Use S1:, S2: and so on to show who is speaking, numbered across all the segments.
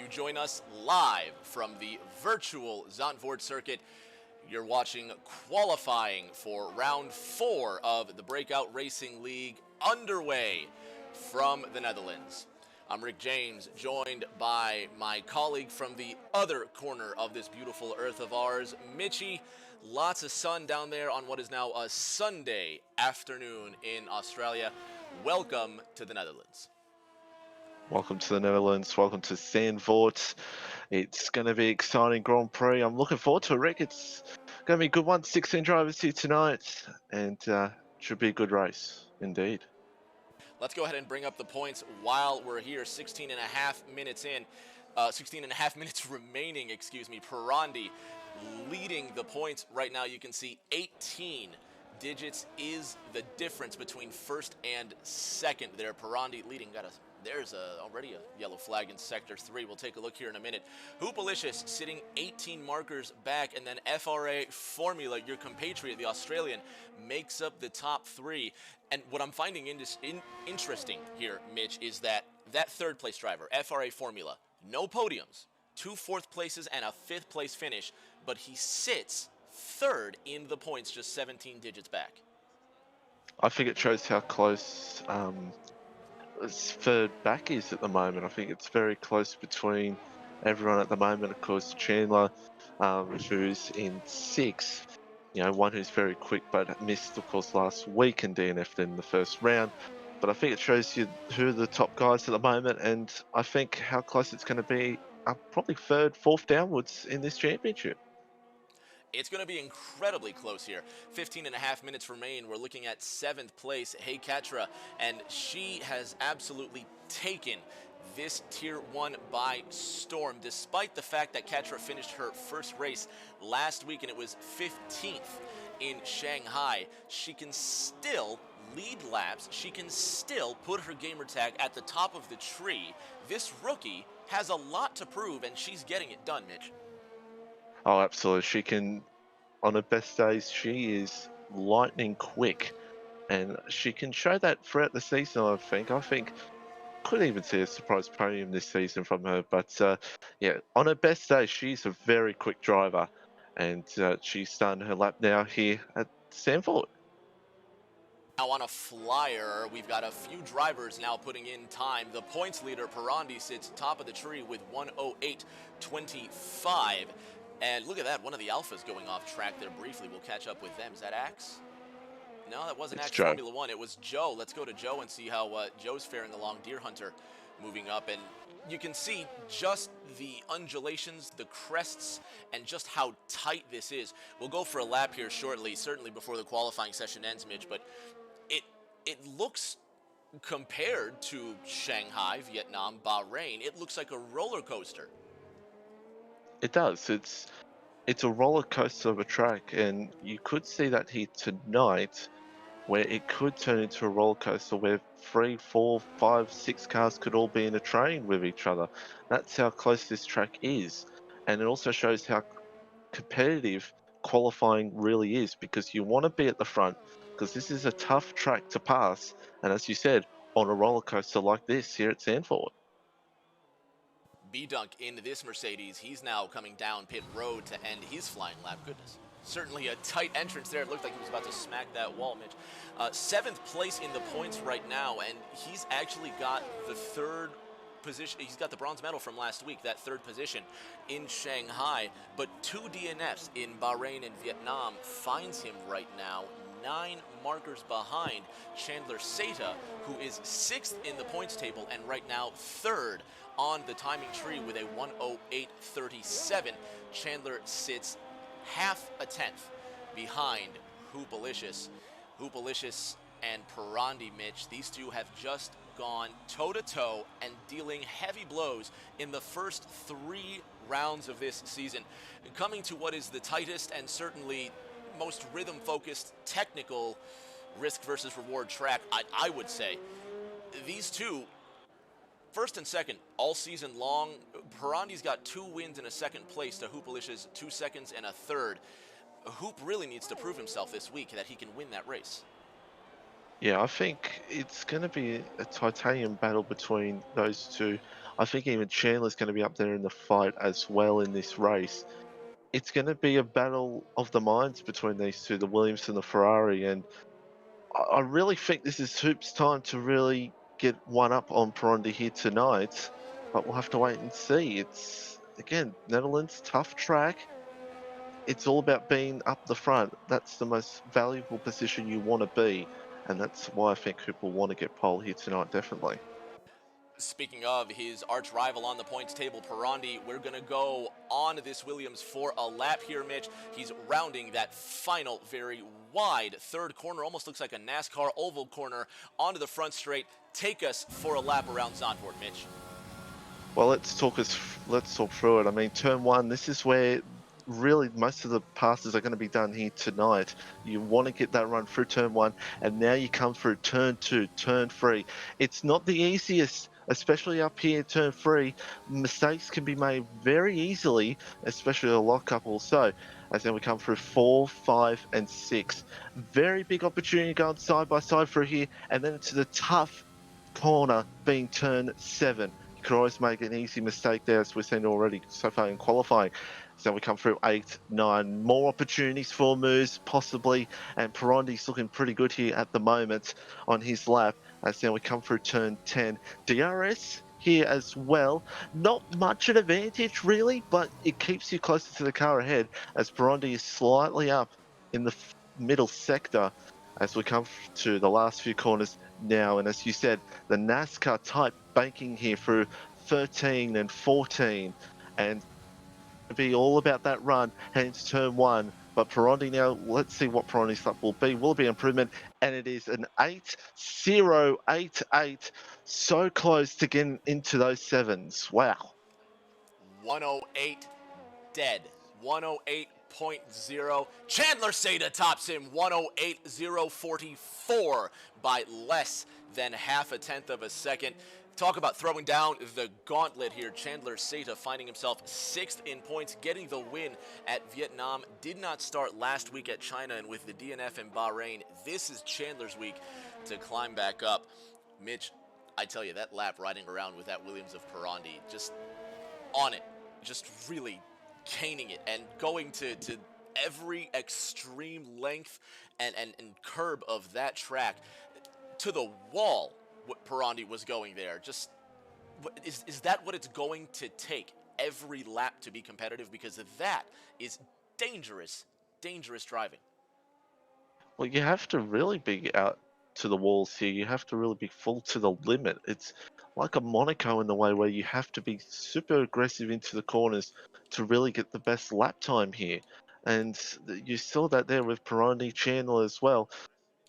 S1: you join us live from the virtual Zandvoort circuit. You're watching qualifying for round 4 of the Breakout Racing League underway from the Netherlands. I'm Rick James, joined by my colleague from the other corner of this beautiful earth of ours, Mitchie. Lots of sun down there on what is now a Sunday afternoon in Australia. Welcome to the Netherlands.
S2: Welcome to the Netherlands. Welcome to Zandvoort. It's going to be an exciting Grand Prix. I'm looking forward to it, Rick. It's going to be a good one. 16 drivers here tonight, and should be a good race indeed.
S1: Let's go ahead and bring up the points while we're here. 16 and a half minutes in. 16 and a half minutes remaining, Perondi leading the points right now. You can see 18 digits is the difference between first and second there. Perondi leading. There's already a yellow flag in Sector 3. We'll take a look here in a minute. Hoopolicious sitting 18 markers back, and then FRA Formula, your compatriot, the Australian, makes up the top 3. And what I'm finding interesting here, Mitch, is that third place driver, FRA Formula, no podiums, 2 fourth places and a 5th place finish, but he sits third in the points, just 17 digits back.
S2: I think it shows how close third back is at the moment. I think it's very close between everyone at the moment. Of course, Chandler, who's in 6th, one who's very quick but missed, of course, last week and DNF'd in the first round. But I think it shows you who are the top guys at the moment, and I think how close it's going to be, probably 3rd, 4th downwards in this championship.
S1: It's going to be incredibly close here. 15 and a half minutes remain. We're looking at 7th place, Hey Katra, and she has absolutely taken this Tier 1 by storm, despite the fact that Katra finished her first race last week and it was 15th in Shanghai. She can still lead laps. She can still put her gamer tag at the top of the tree. This rookie has a lot to prove, and she's getting it done, Mitch.
S2: Oh, absolutely. She can, on her best days, she is lightning quick, and she can show that throughout the season, I think could even see a surprise podium this season from her. But yeah, on her best day, she's a very quick driver, and she's starting her lap now here at Zandvoort.
S1: Now on a flyer, we've got a few drivers now putting in time. The points leader, Perondi, sits top of the tree with 108.25. And look at that, one of the Alphas going off track there briefly. We'll catch up with them. Is that Axe? No, that wasn't Axe Formula 1. It was Joe. Let's go to Joe and see how Joe's faring along. Deer Hunter moving up. And you can see just the undulations, the crests, and just how tight this is. We'll go for a lap here shortly, certainly before the qualifying session ends, Mitch. But it looks, compared to Shanghai, Vietnam, Bahrain, it looks like a roller coaster.
S2: It does. It's a roller coaster of a track, and you could see that here tonight, where it could turn into a roller coaster where 3, 4, 5, 6 cars could all be in a train with each other. That's how close this track is, and it also shows how competitive qualifying really is, because you want to be at the front, because this is a tough track to pass, and as you said, on a roller coaster like this here at Zandvoort.
S1: B-Dunk in this Mercedes. He's now coming down pit road to end his flying lap. Goodness. Certainly a tight entrance there. It looked like he was about to smack that wall, Mitch. 7th place in the points right now, and he's actually got the 3rd position. He's got the bronze medal from last week, that 3rd position in Shanghai. But 2 DNFs in Bahrain and Vietnam finds him right now 9 markers behind Chandler Seta, who is 6th in the points table and right now 3rd on the timing tree with a 108.37. Chandler sits half a tenth behind Hoopolicious. Hoopolicious and Perondi, Mitch, these two have just gone toe-to-toe and dealing heavy blows in the first 3 rounds of this season, coming to what is the tightest and certainly most rhythm-focused, technical risk versus reward track, I would say. These two, first and second, all season long. Perondi's got 2 wins and a 2nd place to Hoopolicious, 2 seconds and a 3rd. Hoop really needs to prove himself this week that he can win that race.
S2: Yeah, I think it's going to be a titanium battle between those two. I think even Chandler's going to be up there in the fight as well in this race. It's going to be a battle of the minds between these two, the Williams and the Ferrari, and I really think this is Hoop's time to really get one up on Perondi here tonight, but we'll have to wait and see. It's, again, Netherlands, tough track. It's all about being up the front. That's the most valuable position you want to be, and that's why I think Hoop will want to get pole here tonight, definitely.
S1: Speaking of his arch rival on the points table, Perondi, we're going to go on this Williams for a lap here, Mitch. He's rounding that final very wide third corner, almost looks like a NASCAR oval corner, onto the front straight. Take us for a lap around Zandvoort, Mitch.
S2: Well, let's talk through it. I mean, turn one, this is where really most of the passes are going to be done here tonight. You want to get that run through turn one, and now you come through turn two, turn three. It's not the easiest, especially up here, turn three. Mistakes can be made very easily, especially a lockup also. As then we come through 4, 5, and 6. Very big opportunity going side by side through here, and then into the tough corner being turn 7. You could always make an easy mistake there, as we've seen already so far in qualifying. So we come through 8, 9, more opportunities for moves, possibly, and Perondi's looking pretty good here at the moment on his lap. As then we come through turn 10. DRS here as well. Not much an advantage, really, but it keeps you closer to the car ahead, as Perondi is slightly up in the middle sector as we come to the last few corners now. And as you said, the NASCAR type banking here through 13 and 14, and be all about that run heading to turn one. But Perondi now, let's see what Perondi's lap will be. Will it be improvement? And it is an 8.088. So close to getting into those sevens. Wow.
S1: 108 dead. 108.0. Chandler Seda tops him 108.044 by less than half a tenth of a second. Talk about throwing down the gauntlet here. Chandler Seda finding himself 6th in points, getting the win at Vietnam. Did not start last week at China, and with the DNF in Bahrain, this is Chandler's week to climb back up. Mitch, I tell you, that lap riding around with that Williams of Perondi, just on it, just really caning it and going to every extreme length and curb of that track to the wall. What Perondi was going there, just is that what it's going to take every lap to be competitive? Because that is dangerous driving.
S2: Well, you have to really be out to the walls here. You have to really be full to the limit. It's like a Monaco in the way where you have to be super aggressive into the corners to really get the best lap time here. And you saw that there with Peroni, Chandler as well.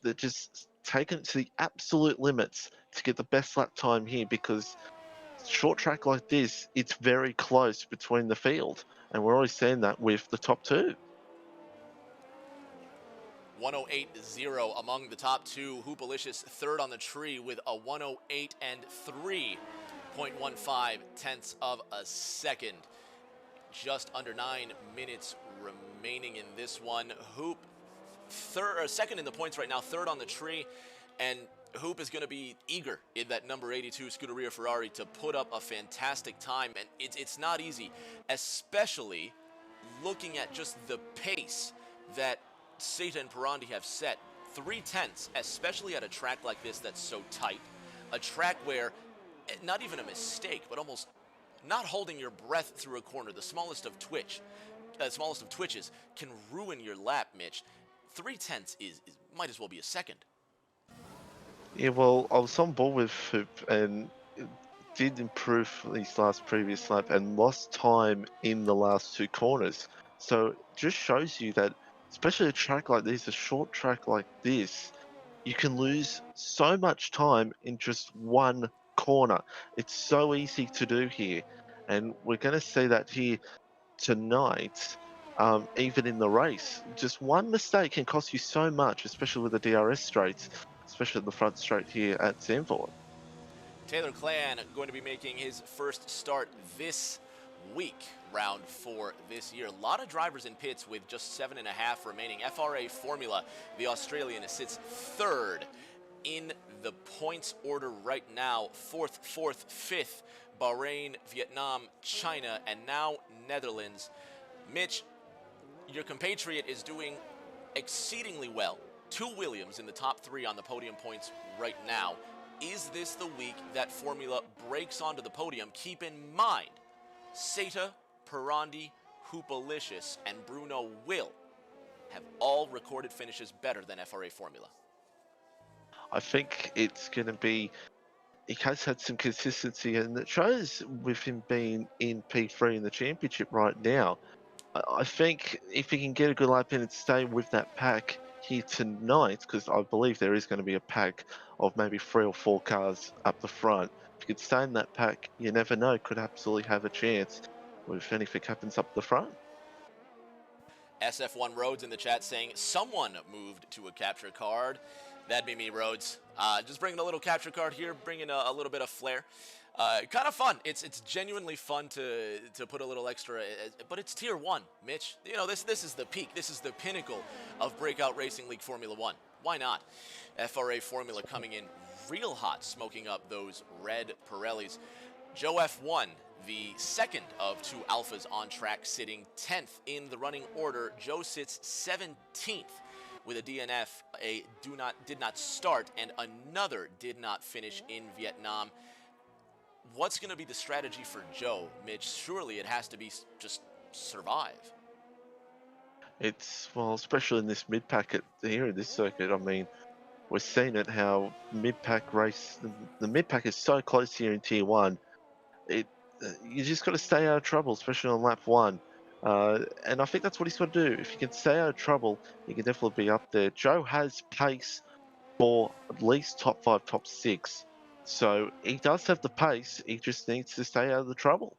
S2: They're just taking it to the absolute limits to get the best lap time here, because short track like this, it's very close between the field. And we're already seeing that with the top two.
S1: 108.0 among the top two. Hoopolicious third on the tree with a 108 and 3.15 tenths of a second. Just under 9 minutes remaining in this one. Hoop second in the points right now, third on the tree, and Hoop is going to be eager in that number 82 Scuderia Ferrari to put up a fantastic time, and it's not easy, especially looking at just the pace that Seta and Perondi have set. 3/10, especially at a track like this that's so tight, a track where not even a mistake, but almost not holding your breath through a corner, the smallest of twitches can ruin your lap, Mitch. 3/10 is might as well be a second.
S2: Yeah, well, I was on board with Hoop and did improve his previous lap and lost time in the last two corners. So it just shows you that, especially a track like this, a short track like this, you can lose so much time in just one corner. It's so easy to do here. And we're going to see that here tonight, even in the race. Just one mistake can cost you so much, especially with the DRS straights, especially at the front straight here at Zandvoort.
S1: Taylor Clan going to be making his first start this week, round 4 this year. A lot of drivers in pits with just 7.5 remaining. FRA Formula, the Australian, sits third in the points order right now, 4th, 4th, 5th, Bahrain, Vietnam, China, and now Netherlands. Mitch, your compatriot is doing exceedingly well. 2 Williams in the top 3 on the podium points right now. Is this the week that Formula breaks onto the podium? Keep in mind, Seta, Perondi, Hoopolicious, and Bruno Will have all recorded finishes better than FRA Formula.
S2: I think it's going to be. He has had some consistency, and it shows with him being in P3 in the championship right now. I think if he can get a good lap in and stay with that pack here tonight, because I believe there is going to be a pack of maybe 3 or 4 cars up the front. If he could stay in that pack, you never know, could absolutely have a chance if anything happens up the front.
S1: SF1 Rhodes in the chat saying someone moved to a capture card. That'd be me, Rhodes. Just bringing a little capture card here, bringing a little bit of flair. Kind of fun. It's genuinely fun to put a little extra, but it's tier 1, Mitch. You know, this is the peak. This is the pinnacle of Breakout Racing League Formula 1. Why not? FRA Formula coming in real hot, smoking up those red Pirellis. Joe F1, the second of 2 alphas on track, sitting 10th in the running order. Joe sits 17th with a DNF, did not start, and another did not finish in Vietnam. What's going to be the strategy for Joe, Mitch? Surely it has to be just survive.
S2: It's, well, especially in this mid-pack here in this circuit, I mean, we're seeing it how mid-pack race, the mid-pack is so close here in Tier 1. You just got to stay out of trouble, especially on lap 1. And I think that's what he's got to do. If you can stay out of trouble, you can definitely be up there. Joe has pace for at least top 5, top 6. So he does have the pace. He just needs to stay out of the trouble.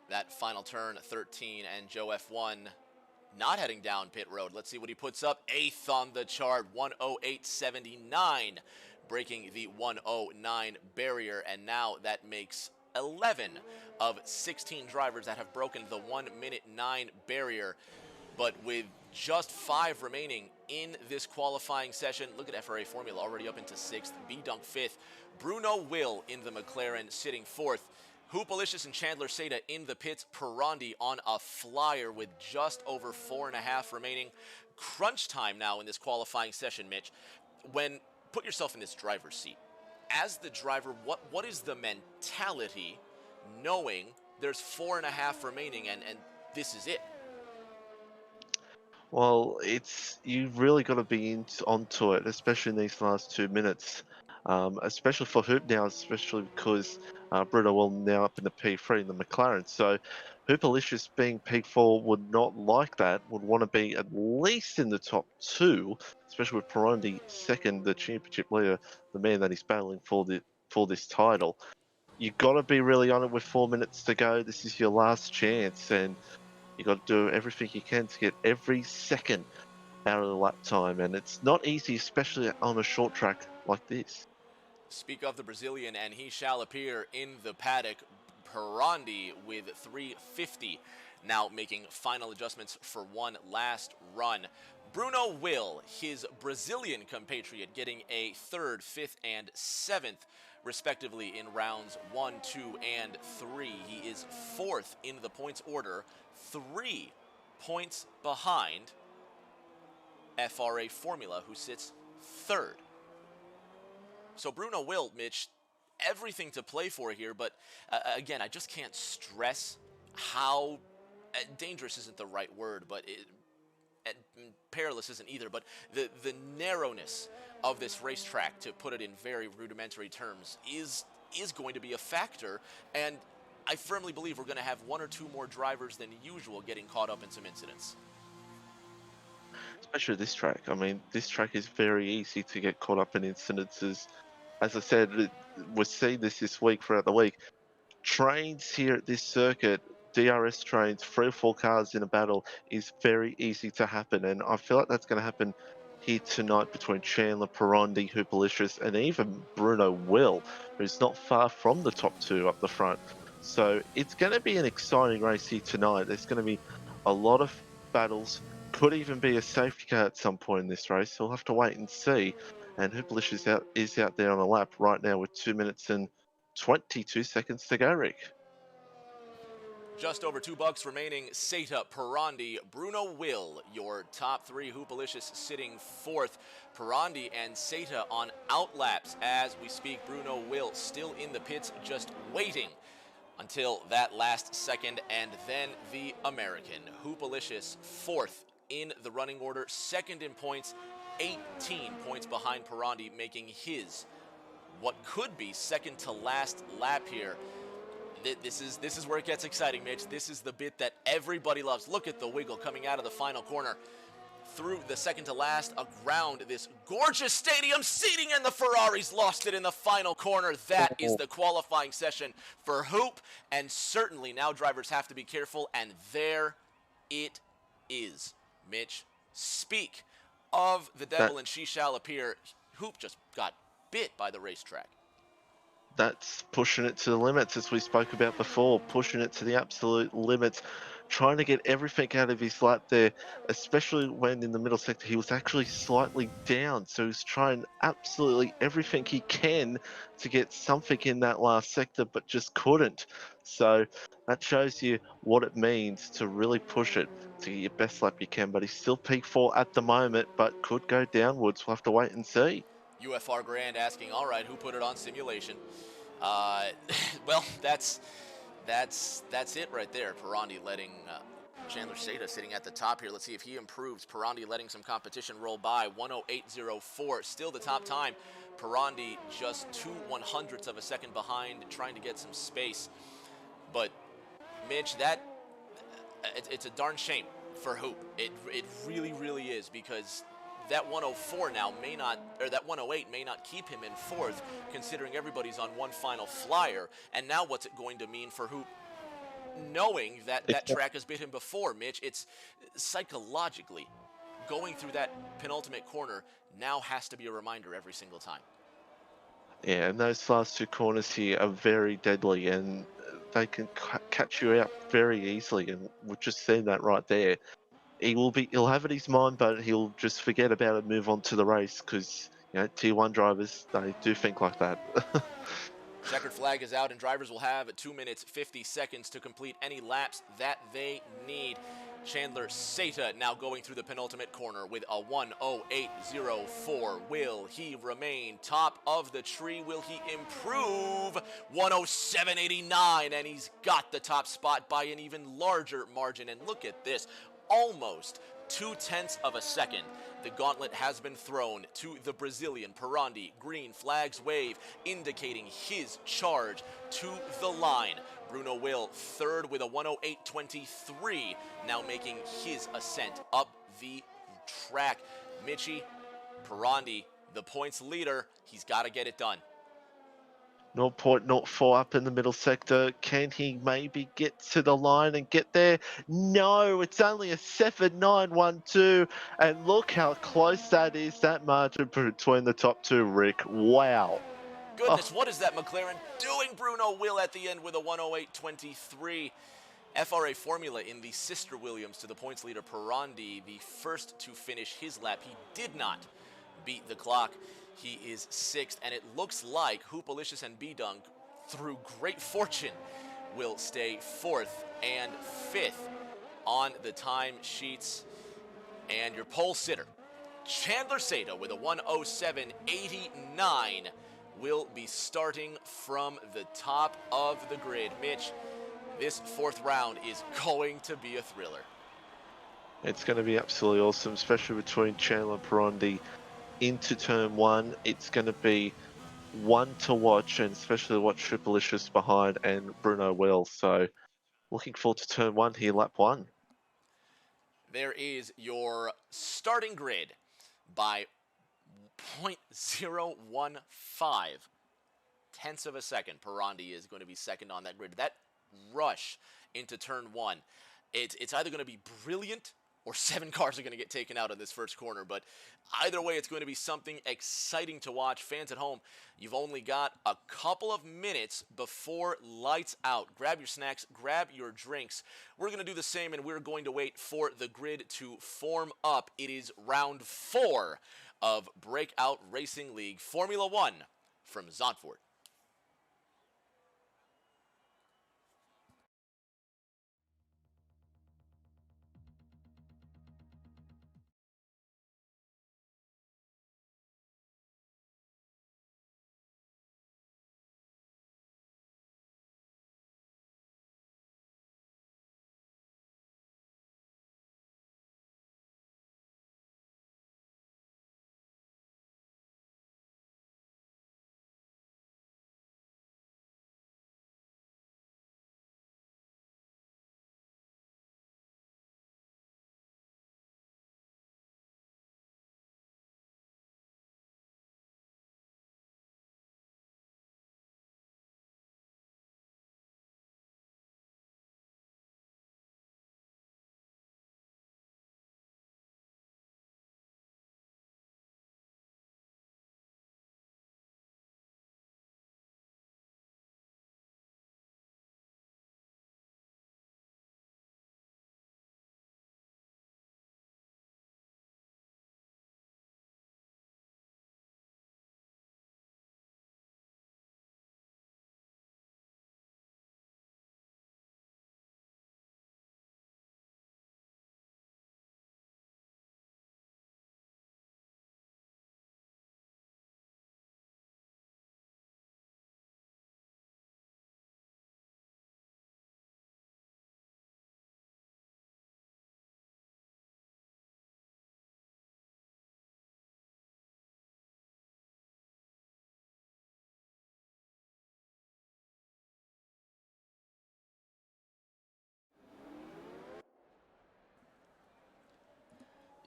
S1: That final turn, 13, and Joe F1 not heading down pit road. Let's see what he puts up. 8th on the chart, 108.79, breaking the 109 barrier, and now that makes 11 of 16 drivers that have broken the 1:09 barrier. But with just 5 remaining in this qualifying session, look at FRA Formula already up into 6th, B-Dunk 5th, Bruno Will in the McLaren sitting 4th, Hoopolicious and Chandler Seta in the pits, Perondi on a flyer with just over 4.5 remaining. Crunch time now in this qualifying session, Mitch. Put yourself in this driver's seat. As the driver, what is the mentality knowing there's 4.5 remaining and this is it?
S2: Well, you've really got to be onto it, especially in these last 2 minutes. Especially for Hoop now, especially because Bruno will now up in the P3 in the McLaren. So Hoopolicious being P4 would not like that, would want to be at least in the top 2, especially with Perondi second, the championship leader, the man that he's battling for this title. You've got to be really on it with 4 minutes to go. This is your last chance, and you got to do everything you can to get every second out of the lap time, and it's not easy, especially on a short track like this.
S1: Speak of the Brazilian, and he shall appear in the paddock. Perondi with 350, now making final adjustments for one last run. Bruno Will, his Brazilian compatriot, getting a 3rd, 5th, and 7th, respectively, in rounds 1, 2, and 3. He is 4th in the points order, 3 points behind FRA Formula, who sits 3rd. So Bruno Will, Mitch, everything to play for here, but again, I just can't stress how dangerous isn't the right word, but perilous isn't either, but the narrowness of this racetrack, to put it in very rudimentary terms, is going to be a factor, and I firmly believe we're going to have 1 or 2 more drivers than usual getting caught up in some incidents.
S2: Especially this track. I mean, this track is very easy to get caught up in incidences. As I said, we're seeing this week, throughout the week. Trains here at this circuit, DRS trains, 3 or 4 cars in a battle, is very easy to happen. And I feel like that's going to happen here tonight between Chandler, Perondi, Hoopolicious, and even Bruno Will, who's not far from the top 2 up the front. So it's going to be an exciting race here tonight. There's going to be a lot of battles. Could even be a safety car at some point in this race. We'll have to wait and see. And Hoopolicious is out there on the lap right now with 2 minutes and 22 seconds to go, Rick.
S1: Just over $2 remaining. Seta, Perondi, Bruno Will, your top three. Hoopolicious sitting fourth. Perondi and Seta on outlaps as we speak. Bruno Will still in the pits, just waiting until that last second. And then the American. Hoopolicious fourth in the running order, second in points, 18 points behind Perondi, making his what could be second to last lap here. This is where it gets exciting, Mitch. This is the bit that everybody loves. Look at the wiggle coming out of the final corner through the second to last, around this gorgeous stadium seating, and the Ferraris lost it in the final corner. That is the qualifying session for Hoop, and certainly now drivers have to be careful, and there it is, Mitch. Speak of the devil and she shall appear. Hoop just got bit by the racetrack.
S2: That's pushing it to the limits, as we spoke about before, pushing it to the absolute limits, trying to get everything out of his lap there, especially when in the middle sector he was actually slightly down. So he's trying absolutely everything he can to get something in that last sector, but just couldn't. So that shows you what it means to really push it to get your best lap you can. But he's still P4 at the moment, but could go downwards. We'll have to wait and see.
S1: UFR Grand asking, all right, who put it on simulation? Well, that's it right there. Perondi letting Chandler Seta sitting at the top here. Let's see if he improves. Perondi letting some competition roll by. 108.04, still the top time. Perondi just 0.02 of a second behind, trying to get some space. But Mitch, it's a darn shame for Hoop. It really, really is, because that 104 now may not, or that 108 may not keep him in fourth, considering everybody's on one final flyer. And now what's it going to mean for Hoop, knowing that that track has bit him before, Mitch? It's psychologically going through that penultimate corner now has to be a reminder every single time.
S2: Yeah, and those last two corners here are very deadly, and they can catch you out very easily, and we've just seen that right there. He'll have it in his mind, but he'll just forget about it and move on to the race, because Tier 1 drivers, they do think like that.
S1: Checkered flag is out, and drivers will have 2 minutes 50 seconds to complete any laps that they need. Chandler Seta now going through the penultimate corner with a 108.04. Will he remain top of the tree? Will he improve? 107.89, and he's got the top spot by an even larger margin. And look at this, almost 0.2 of a second. The gauntlet has been thrown to the Brazilian. Perondi, green flags wave, indicating his charge to the line. Bruno Will, third with a 108.23, now making his ascent up the track. Mitchie, Perondi, the points leader, he's got to get it done.
S2: 0.04 up in the middle sector. Can he maybe get to the line and get there? No, it's only a 7.912, and look how close that is, that margin between the top two, Rick. Wow.
S1: Goodness, what is that McLaren doing? Bruno Will at the end with a 108.23. FRA formula in the sister Williams to the points leader Perondi, the first to finish his lap. He did not beat the clock. He is sixth, and it looks like Hoopolicious and B-Dunk, through great fortune, will stay fourth and fifth on the time sheets. And your pole sitter, Chandler Seta, with a 107.89, will be starting from the top of the grid. Mitch, this fourth round is going to be a thriller.
S2: It's going to be absolutely awesome, especially between Chandler and Perondi into turn one. It's going to be one to watch, and especially watch Hoopolicious behind and Bruno Will. So looking forward to turn one here, lap one.
S1: There is your starting grid by 0.015 tenths of a second. Perondi is going to be second on that grid. That rush into turn one, it's either going to be brilliant or 7 cars are going to get taken out in this first corner. But either way, it's going to be something exciting to watch. Fans at home, you've only got a couple of minutes before lights out. Grab your snacks, grab your drinks. We're going to do the same, and we're going to wait for the grid to form up. It is round 4 of Breakout Racing League Formula 1 from Zandvoort.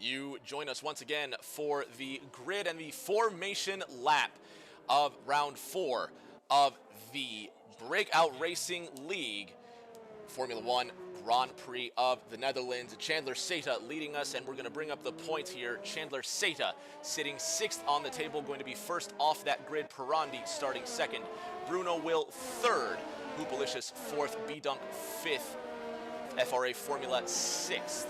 S1: You join us once again for the grid and the formation lap of round 4 of the Breakout Racing League Formula 1 Grand Prix of the Netherlands. Chandler Seta leading us, and we're going to bring up the points here. Chandler Seta sitting 6th on the table, going to be first off that grid. Perondi starting 2nd. Bruno Will 3rd. Hoopolicious 4th. B-Dunk 5th. FRA Formula 6th.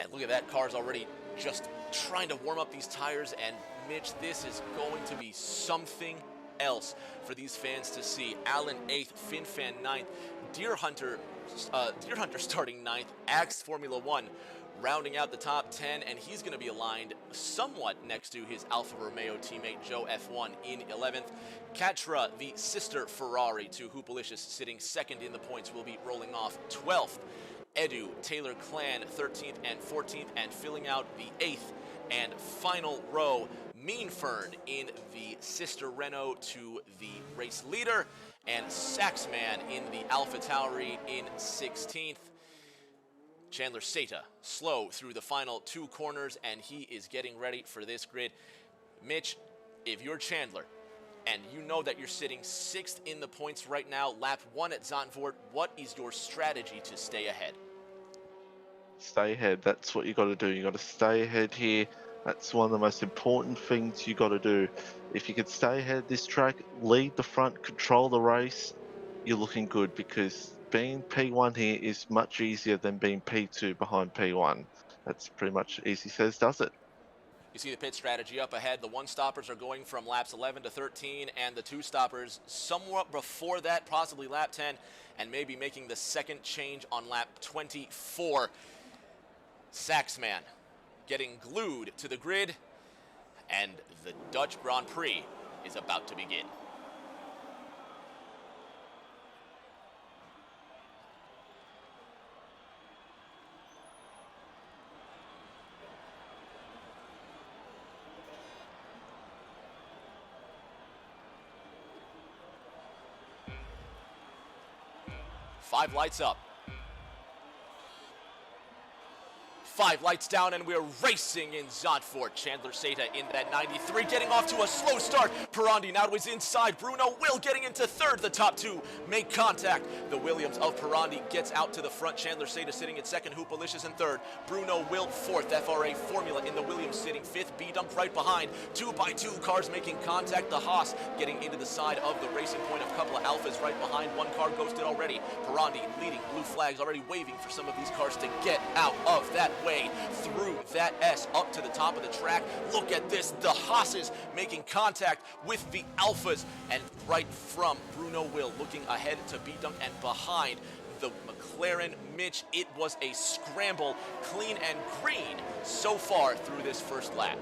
S1: And look at that, car's already just trying to warm up these tires. And Mitch, this is going to be something else for these fans to see. Allen 8th, FinFan 9th, Deer Hunter starting 9th, Axe Formula 1 rounding out the top 10, and he's going to be aligned somewhat next to his Alfa Romeo teammate Joe F1 in 11th. Catra, the sister Ferrari to Hoopolicious, sitting 2nd in the points, will be rolling off 12th. Edu, Taylor Clan 13th and 14th, and filling out the 8th and final row, Mean Fern in the sister Renault to the race leader, and Saxman in the Alpha Tauri in 16th. Chandler Seta slow through the final 2 corners, and he is getting ready for this grid. Mitch, if you're Chandler and you know that you're sitting 6th in the points right now, lap 1 at Zandvoort, what is your strategy to stay ahead?
S2: Stay ahead. That's what you got to do. You got to stay ahead here. That's one of the most important things you got to do. If you can stay ahead of this track, lead the front, control the race, you're looking good, because being P1 here is much easier than being P2 behind P1. That's pretty much easy says does it.
S1: You see the pit strategy up ahead. The one-stoppers are going from laps 11 to 13, and the two-stoppers somewhat before that, possibly lap 10, and maybe making the second change on lap 24. Saxman getting glued to the grid, and the Dutch Grand Prix is about to begin. Five lights up. 5 lights down, and we're racing in Zandvoort. Chandler Seta in that 93, getting off to a slow start. Perondi now is inside. Bruno Will getting into 3rd. The top 2 make contact. The Williams of Perondi gets out to the front. Chandler Seta sitting in 2nd. Hoopolicious in 3rd. Bruno Will 4th. FRA Formula in the Williams sitting 5th. B-Dunk right behind. 2 by 2 cars making contact. The Haas getting into the side of the racing point. A couple of Alphas right behind. 1 car ghosted already. Perondi leading. Blue flags already waving for some of these cars to get out of that way. way through that S up to the top of the track. Look at this, the Haas's making contact with the Alphas, and right from Bruno Will looking ahead to B-Dunk and behind the McLaren. Mitch, it was a scramble, clean and green so far through this first lap.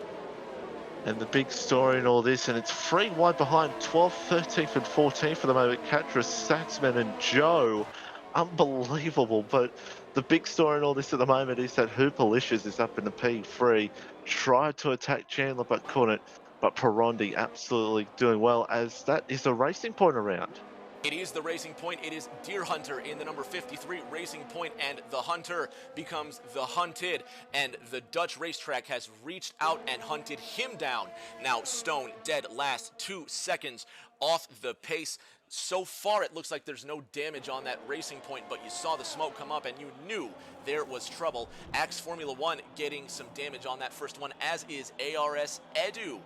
S2: And the big story in all this, and it's 3 wide behind, 12th, 13th, and 14th for the moment. Katra, Saxman, and Joe. Unbelievable. But the big story in all this at the moment is that Hoopolicious is up in the P3. Tried to attack Chandler, but couldn't. But Perondi absolutely doing well, as that is a racing point around.
S1: It is the Racing Point. It is Deer Hunter in the number 53 Racing Point, and the Hunter becomes the hunted, and the Dutch racetrack has reached out and hunted him down. Now Stone dead last, 2 seconds off the pace. So far it looks like there's no damage on that Racing Point, but you saw the smoke come up and you knew there was trouble. Axe Formula 1 getting some damage on that first one, as is ARS Edu.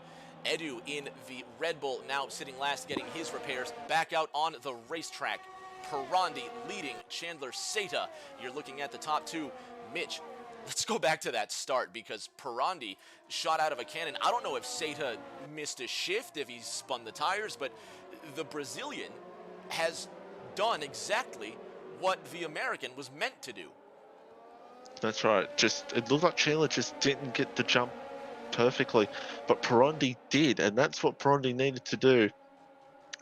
S1: Edu in the Red Bull now sitting last, getting his repairs. Back out on the racetrack, Perondi leading Chandler Seta. You're looking at the top two. Mitch, let's go back to that start, because Perondi shot out of a cannon. I don't know if Seta missed a shift, if he spun the tires, but the Brazilian has done exactly what the American was meant to do.
S2: That's right. It looked like Chandler just didn't get the jump perfectly, but Perondi did, and that's what Perondi needed to do.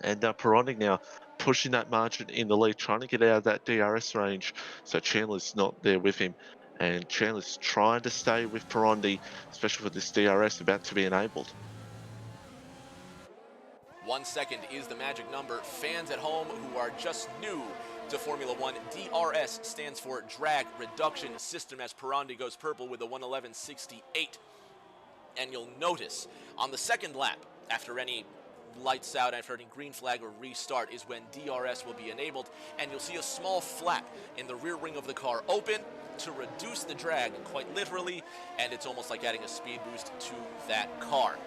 S2: And Perondi now pushing that margin in the lead, trying to get out of that DRS range, so Chandler's not there with him, and Chandler's trying to stay with Perondi, especially with this DRS about to be enabled.
S1: 1 second is the magic number. Fans at home who are just new to Formula One, DRS stands for Drag Reduction System, as Perondi goes purple with a 1:11.68. And you'll notice on the second lap, after any lights out, after any green flag or restart, is when DRS will be enabled, and you'll see a small flap in the rear wing of the car open to reduce the drag, quite literally, and it's almost like adding a speed boost to that car.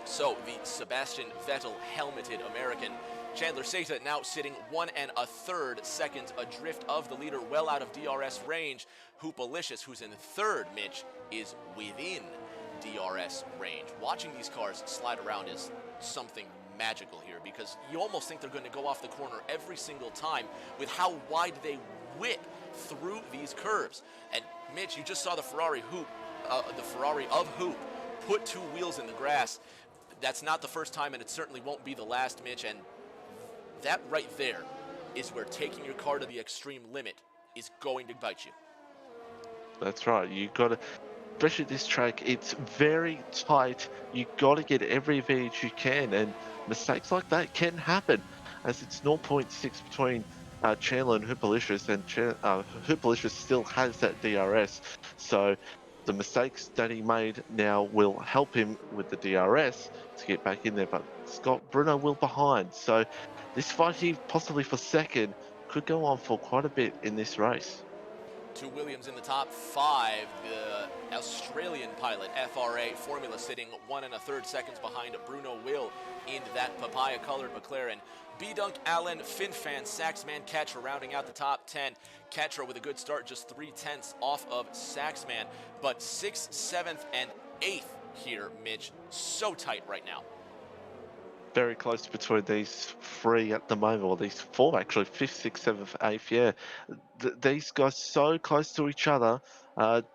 S1: So the Sebastian Vettel helmeted American Chandler Seta now sitting 1 1/3 seconds adrift of the leader, well out of DRS range. Hoopolicious, who's in third, Mitch, is within DRS range. Watching these cars slide around is something magical here, because you almost think they're going to go off the corner every single time with how wide they whip through these curves. And Mitch, you just saw the Ferrari of Hoop put 2 wheels in the grass. That's not the first time, and it certainly won't be the last, Mitch, and that right there is where taking your car to the extreme limit is going to bite you.
S2: That's right. You got to, especially this track, it's very tight. You got to get every advantage you can, and mistakes like that can happen, as it's 0.6 between Chandler and Hoopolicious, and Hoopolicious still has that DRS. So the mistakes that he made now will help him with the DRS to get back in there, but Scott Bruno will behind. So this fight here, possibly for second, could go on for quite a bit in this race.
S1: 2 Williams in the top 5. The Australian pilot, FRA Formula, sitting 1 1/3 seconds behind Bruno Will in that papaya-colored McLaren. B-Dunk, Allen, Finfan, Saxman, Katra rounding out the top 10. Katra with a good start, just 3/10 off of Saxman, but 6th, 7th, and 8th here, Mitch. So tight right now.
S2: Very close between these 3 at the moment, or these 4 actually, 5th, 6th, 7th, 8th, yeah. These guys so close to each other, the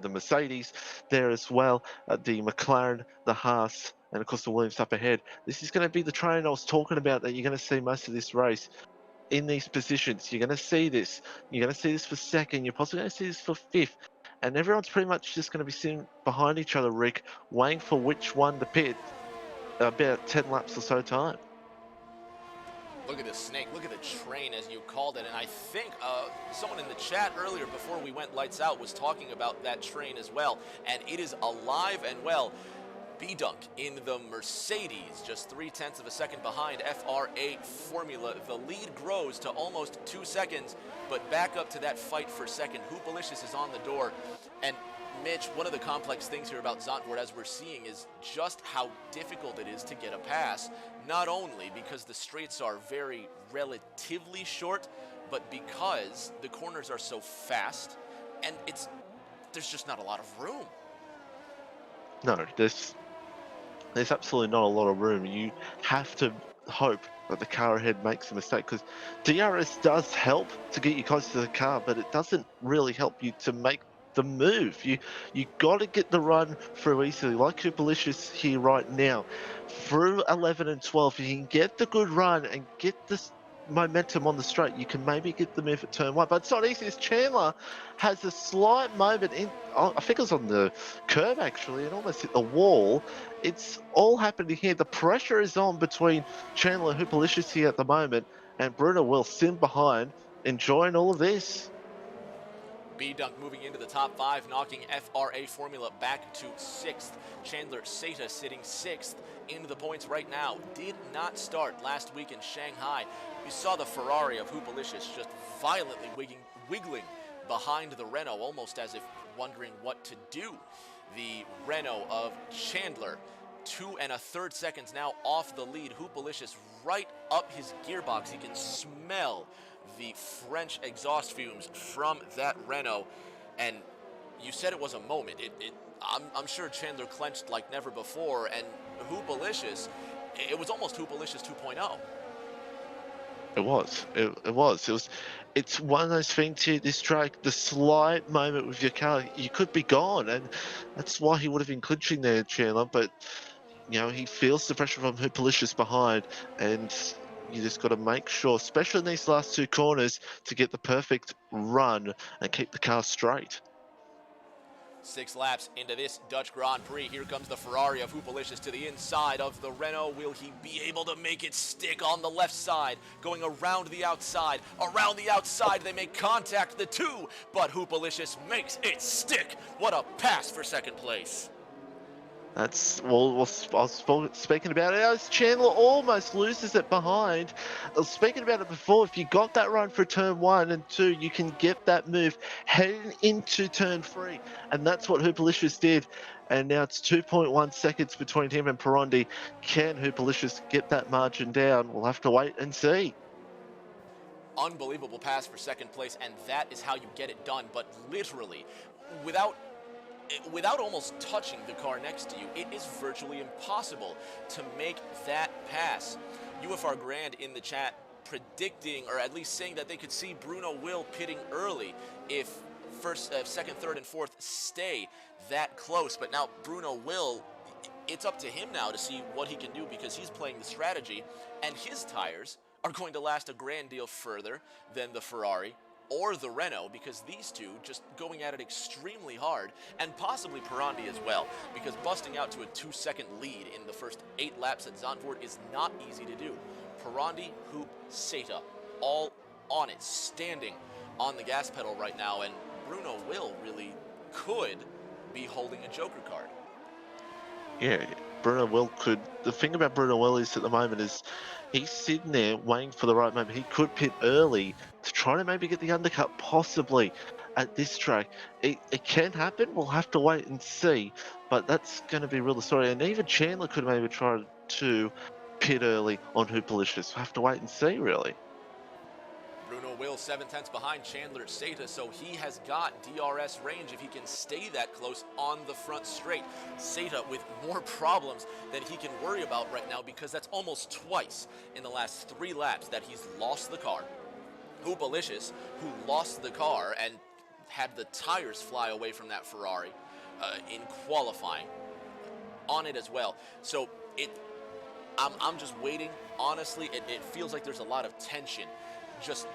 S2: Mercedes there as well, the McLaren, the Haas, and of course the Williams up ahead. This is going to be the train I was talking about that you're going to see most of this race in these positions. You're going to see this. You're going to see this for second. You're possibly going to see this for 5th. And everyone's pretty much just going to be sitting behind each other, Rick, waiting for which one to pit. About 10 laps or so time.
S1: Look at the snake, look at the train, as you called it, and I think someone in the chat earlier before we went lights out was talking about that train as well, and it is alive and well. B-Dunk in the Mercedes, just 3/10 of a second behind FRA Formula. The lead grows to almost 2 seconds, but back up to that fight for second. Hoopolicious is on the door, and Mitch, one of the complex things here about Zandvoort, as we're seeing, is just how difficult it is to get a pass. Not only because the straights are very relatively short, but because the corners are so fast and there's just not a lot of room.
S2: No, there's absolutely not a lot of room. You have to hope that the car ahead makes a mistake, because DRS does help to get you close to the car, but it doesn't really help you to make the move. You got to get the run through easily, like Hoopolicious here right now. Through 11 and 12, you can get the good run and get this momentum on the straight. You can maybe get the move at turn 1, but it's not easy, as Chandler has a slight moment in, I think it was on the curb actually, and almost hit the wall. It's all happening here. The pressure is on between Chandler and Hoopolicious here at the moment, and Bruno will sit behind, enjoying all of this.
S1: B-Dunk moving into the top 5, knocking FRA Formula back to 6th. Chandler Seta sitting 6th into the points right now. Did not start last week in Shanghai. You saw the Ferrari of Hoopolicious just violently wiggling behind the Renault, almost as if wondering what to do. The Renault of Chandler, 2 1/3 seconds now off the lead. Hoopolicious right up his gearbox. He can smell the French exhaust fumes from that Renault, and you said it was a moment. I'm sure Chandler clenched like never before, and Hoopolicious, it was almost Hoopolicious 2.0.
S2: It was. It was. It's one of those things here, this track, the slight moment with your car, you could be gone, and that's why he would have been clinching there, Chandler, but he feels the pressure from Hoopolicious behind, and you just got to make sure, especially in these last 2 corners, to get the perfect run and keep the car straight.
S1: 6 laps into this Dutch Grand Prix. Here comes the Ferrari of Hoopolicious to the inside of the Renault. Will he be able to make it stick on the left side? Going around the outside. Around the outside, they make contact, the 2, but Hoopolicious makes it stick. What a pass for second place.
S2: That's, well, I was speaking about it as Chandler almost loses it behind. I was speaking about it before. If you got that run for turn 1 and 2, you can get that move heading into turn 3. And that's what Hoopolicious did. And now it's 2.1 seconds between him and Perondi. Can Hoopolicious get that margin down? We'll have to wait and see.
S1: Unbelievable pass for second place, and that is how you get it done. But literally, without almost touching the car next to you, it is virtually impossible to make that pass. UFR Grand in the chat predicting, or at least saying, that they could see Bruno Will pitting early if second, third, and fourth stay that close. But now Bruno Will, it's up to him now to see what he can do, because he's playing the strategy, and his tires are going to last a grand deal further than the Ferrari or the Renault, because these two just going at it extremely hard, and possibly Perondi as well, because busting out to a 2-second lead in the first 8 laps at Zandvoort is not easy to do. Perondi, Hoop, Seta, all on it, standing on the gas pedal right now, and Bruno Will really could be holding a joker card.
S2: Yeah, Bruno Will could. The thing about Bruno Will is at the moment is he's sitting there waiting for the right moment. He could pit early to try to maybe get the undercut, possibly at this track. It can happen. We'll have to wait and see. But that's going to be real the story. And even Chandler could maybe try to pit early on Hoopolicious. We'll have to wait and see, really.
S1: Bruno Will 7/10 behind Chandler Seta, so he has got DRS range if he can stay that close on the front straight. Seta with more problems than he can worry about right now, because that's almost twice in the last 3 laps that he's lost the car. Hoopolicious, who lost the car and had the tires fly away from that Ferrari in qualifying, on it as well. So I'm just waiting. Honestly, it feels like there's a lot of tension, just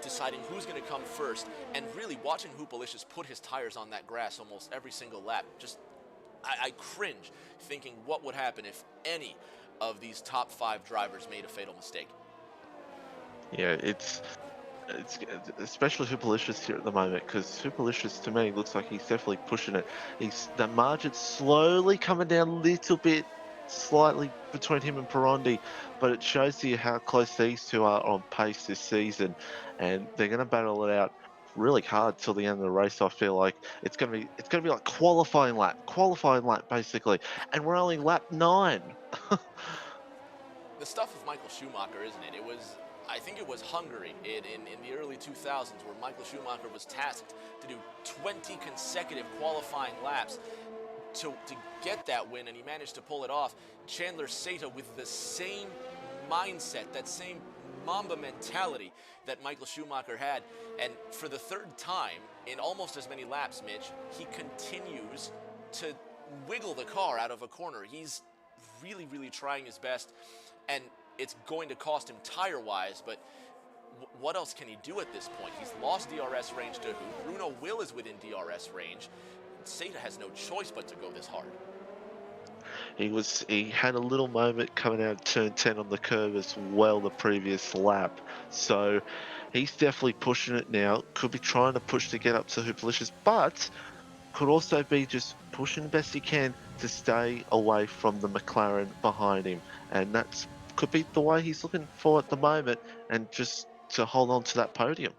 S1: deciding who's going to come first, and really watching Hoopolicious put his tires on that grass almost every single lap. Just, I cringe thinking what would happen if any of these top 5 drivers made a fatal mistake.
S2: Yeah, it's especially Hoopolicious here at the moment, because Hoopolicious to me looks like he's definitely pushing it. The margin's slowly coming down a little bit, slightly between him and Perondi, but it shows you how close these two are on pace this season, and they're going to battle it out really hard till the end of the race. I feel like it's going to be like qualifying lap basically, and we're only lap 9.
S1: The stuff of Michael Schumacher, isn't it? I think it was Hungary in the early 2000s where Michael Schumacher was tasked to do 20 consecutive qualifying laps to get that win, and he managed to pull it off. Chandler Seta with the same mindset, that same Mamba mentality that Michael Schumacher had. And for the third time in almost as many laps, Mitch, he continues to wiggle the car out of a corner. He's really, really trying his best, and it's going to cost him tire-wise, but what else can he do at this point? He's lost DRS range to who? Bruno Will is within DRS range. Seta has no choice but to go this hard.
S2: He had a little moment coming out of turn 10 on the curve as well the previous lap. So he's definitely pushing it now. Could be trying to push to get up to Hoopolicious, but could also be just pushing the best he can to stay away from the McLaren behind him. And that's could be the way he's looking for at the moment, and just to hold on to that podium.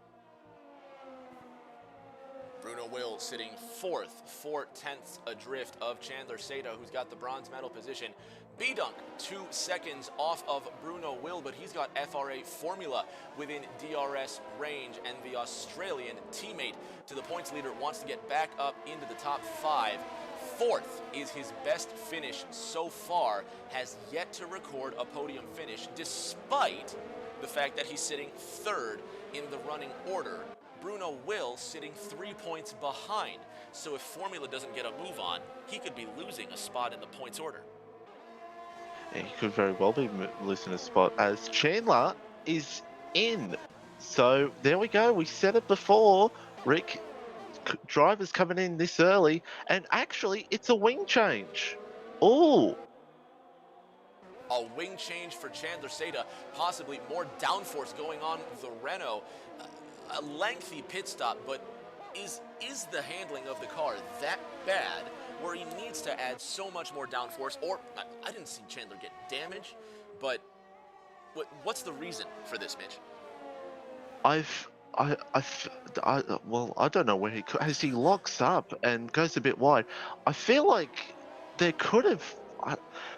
S1: Bruno Will sitting fourth, 4/10 adrift of Chandler Seta, who's got the bronze medal position. B-Dunk 2 seconds off of Bruno Will, but he's got FRA formula within DRS range, and the Australian teammate to the points leader wants to get back up into the top 5. Fourth is his best finish so far, has yet to record a podium finish, despite the fact that he's sitting third in the running order. Bruno Will sitting 3 points behind. So if formula doesn't get a move on, he could be losing a spot in the points order.
S2: Yeah, he could very well be losing a spot as Chandler is in. So there we go. We said it before, Rick. Drivers coming in this early, and actually it's a wing change. Oh,
S1: A wing change for Chandler Seta, possibly more downforce going on with the Renault. A lengthy pit stop, but is the handling of the car that bad where he needs to add so much more downforce? Or I didn't see Chandler get damage, but what's the reason for this, Mitch?
S2: well, I don't know where he could, as he locks up and goes a bit wide. I feel like there could have.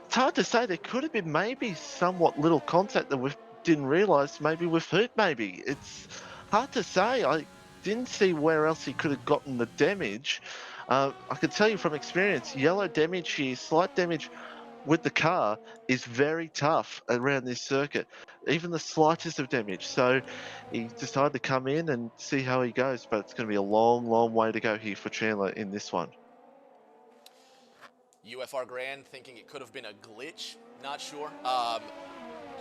S2: It's hard to say. There could have been maybe somewhat little contact that we didn't realise. Maybe with Hoot. Maybe it's hard to say. I didn't see where else he could have gotten the damage. I can tell you from experience, yellow damage here, slight damage with the car is very tough around this circuit, even the slightest of damage. So he decided to come in and see how he goes, but it's going to be a long, long way to go here for Chandler in this one.
S1: UFR Grand thinking it could have been a glitch, not sure.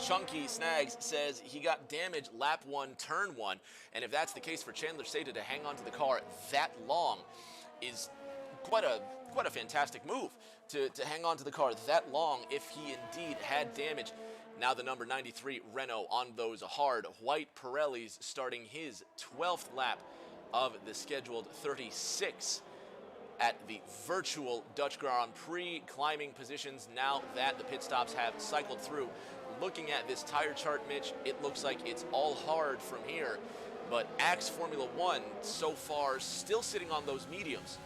S1: Chunky Snags says he got damage lap 1, turn 1, and if that's the case for Chandler Seta to hang on to the car that long is quite a fantastic move to hang on to the car that long if he indeed had damage. Now the number 93 Renault on those hard white Pirellis starting his 12th lap of the scheduled 36 at the virtual Dutch Grand Prix, climbing positions now that the pit stops have cycled through. Looking at this tire chart, Mitch, it looks like it's all hard from here, but Axe Formula One so far still sitting on those mediums.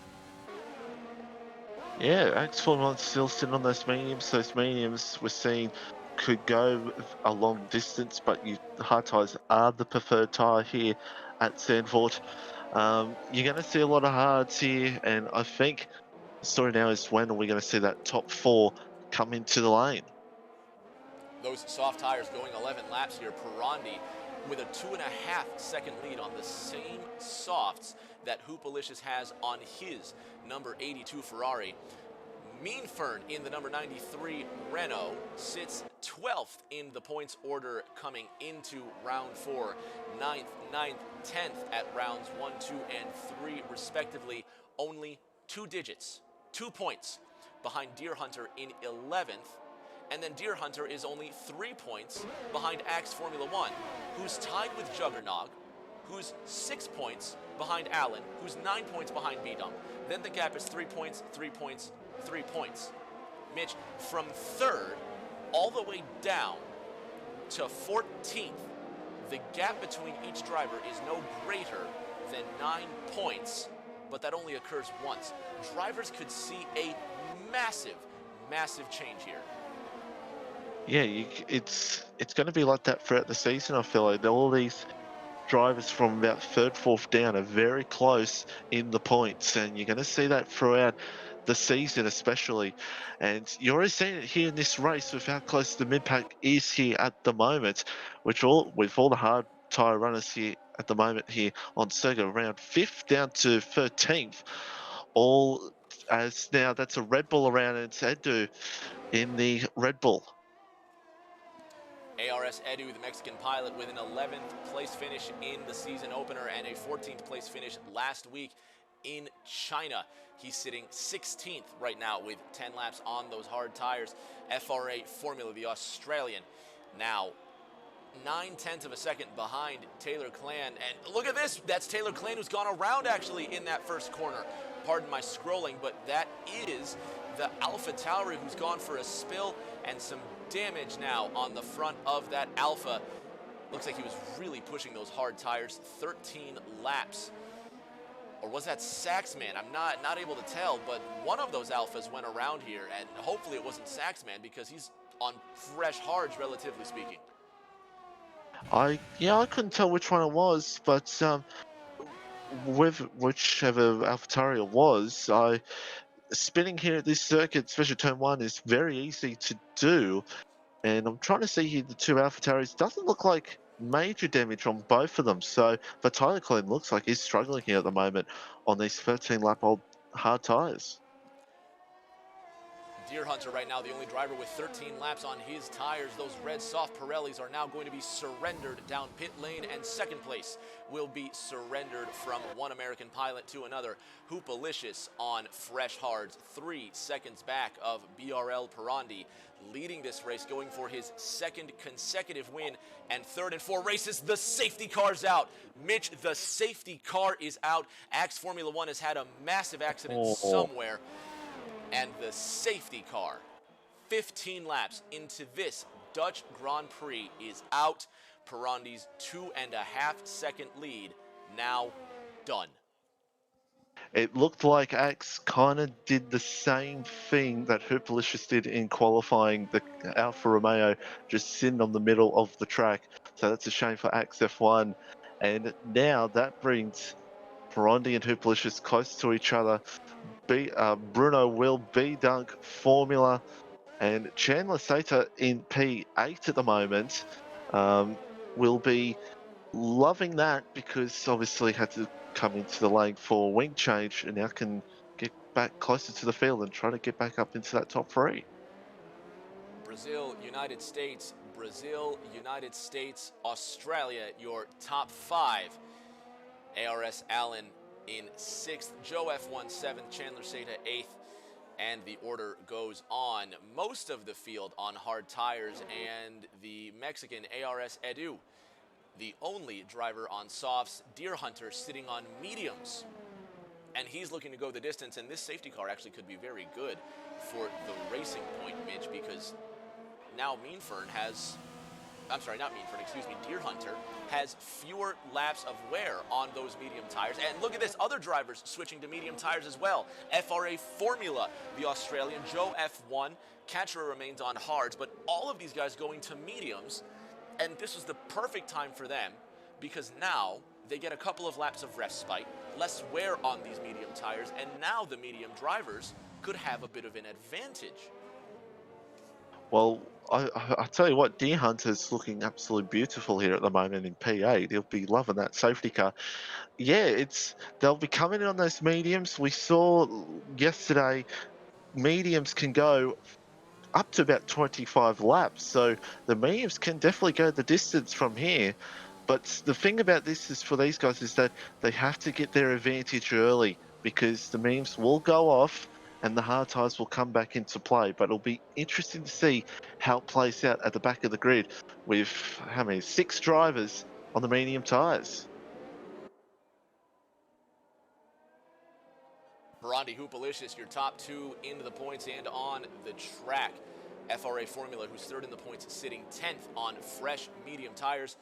S2: Yeah, Axe Formula One's still sitting on those mediums. Those mediums we're seeing could go a long distance, but the hard tyres are the preferred tyre here at Zandvoort. You're going to see a lot of hards here, and I think the story now is when are we going to see that top 4 come into the lane?
S1: Those soft tires going 11 laps here. Perondi with a 2.5 second lead on the same softs that Hoopolicious has on his number 82 Ferrari. Mean Fern in the number 93 Renault sits 12th in the points order coming into round 4. 9th, 10th at rounds 1, 2, and 3 respectively. Only 2 digits, 2 points behind Deer Hunter in 11th. And then Deer Hunter is only 3 points behind Axe Formula One, who's tied with Juggernog, who's 6 points behind Allen, who's 9 points behind B-Dump. Then the gap is 3 points, 3 points, 3 points. Mitch, from 3rd all the way down to 14th, the gap between each driver is no greater than 9 points, but that only occurs once. Drivers could see a massive, massive change here.
S2: Yeah, it's going to be like that throughout the season. I feel like all these drivers from about third, fourth down are very close in the points, and you're going to see that throughout the season, especially. And you're already seeing it here in this race with how close the mid pack is here at the moment, which all with all the hard tyre runners here at the moment here on circuit around fifth down to 13th, all as now that's a Red Bull around its Edu in the Red Bull.
S1: ARS Edu, the Mexican pilot, with an 11th place finish in the season opener and a 14th place finish last week in China. He's sitting 16th right now with 10 laps on those hard tires. FRA Formula, the Australian, now 9/10 of a second behind Taylor Clan. And look at this, that's Taylor Clan, who's gone around actually in that first corner. Pardon my scrolling, but that is the Alpha Tauri, who's gone for a spill and some damage now on the front of that Alpha. Looks like he was really pushing those hard tires. 13 laps. Or was that Saxman? I'm not able to tell, but one of those Alphas went around here, and hopefully it wasn't Saxman because he's on fresh hards, relatively speaking.
S2: I couldn't tell which one it was, but with whichever AlphaTauri it was, spinning here at this circuit, especially turn one, is very easy to do. And I'm trying to see here the two AlphaTauris. Doesn't look like major damage on both of them. So, but Tyler Klein looks like he's struggling here at the moment on these 13-lap old hard tires.
S1: Deer Hunter right now, the only driver with 13 laps on his tires. Those red soft Pirellis are now going to be surrendered down pit lane, and second place will be surrendered from one American pilot to another. Hoopolicious on fresh hards, 3 seconds back of BRL Perondi, leading this race, going for his second consecutive win, and third in 4 races. The safety car's out. Mitch, the safety car is out. Axe Formula One has had a massive accident somewhere. And the safety car, 15 laps into this Dutch Grand Prix, is out. Perondi's 2.5 second lead now done.
S2: It looked like Axe kind of did the same thing that Hoopolicious did in qualifying, the Alfa Romeo just sitting on the middle of the track. So that's a shame for Axe F1. And now that brings Perondi and Hoopolicious close to each other. Bruno will B-Dunk Formula, and Chandler Sater in P8 at the moment will be loving that because obviously had to come into the lane for wing change and now can get back closer to the field and try to get back up into that top 3.
S1: Brazil, United States, Australia, your top 5. ARS Allen in 6th, Joe F1 7th, Chandler Sata 8th, and the order goes on. Most of the field on hard tires, and the Mexican ARS Edu, the only driver on softs. Deer Hunter sitting on mediums, and he's looking to go the distance, and this safety car actually could be very good for the racing point, Mitch, because now Deer Hunter has fewer laps of wear on those medium tires. And look at this, other drivers switching to medium tires as well. FRA Formula, the Australian, Joe F1, Katra remains on hards, but all of these guys going to mediums, and this was the perfect time for them because now they get a couple of laps of respite, less wear on these medium tires, and now the medium drivers could have a bit of an advantage.
S2: Well, I tell you what, Deer Hunter's looking absolutely beautiful here at the moment in P8. He'll be loving that safety car. Yeah, they'll be coming in on those mediums. We saw yesterday mediums can go up to about 25 laps, so the mediums can definitely go the distance from here. But the thing about this is for these guys is that they have to get their advantage early because the mediums will go off and the hard tires will come back into play. But it'll be interesting to see how it plays out at the back of the grid with how many 6 drivers on the medium tires.
S1: Perondi, Hoopolicious, your top 2 into the points and on the track. FRA Formula, who's 3rd in the points, sitting 10th on fresh medium tires,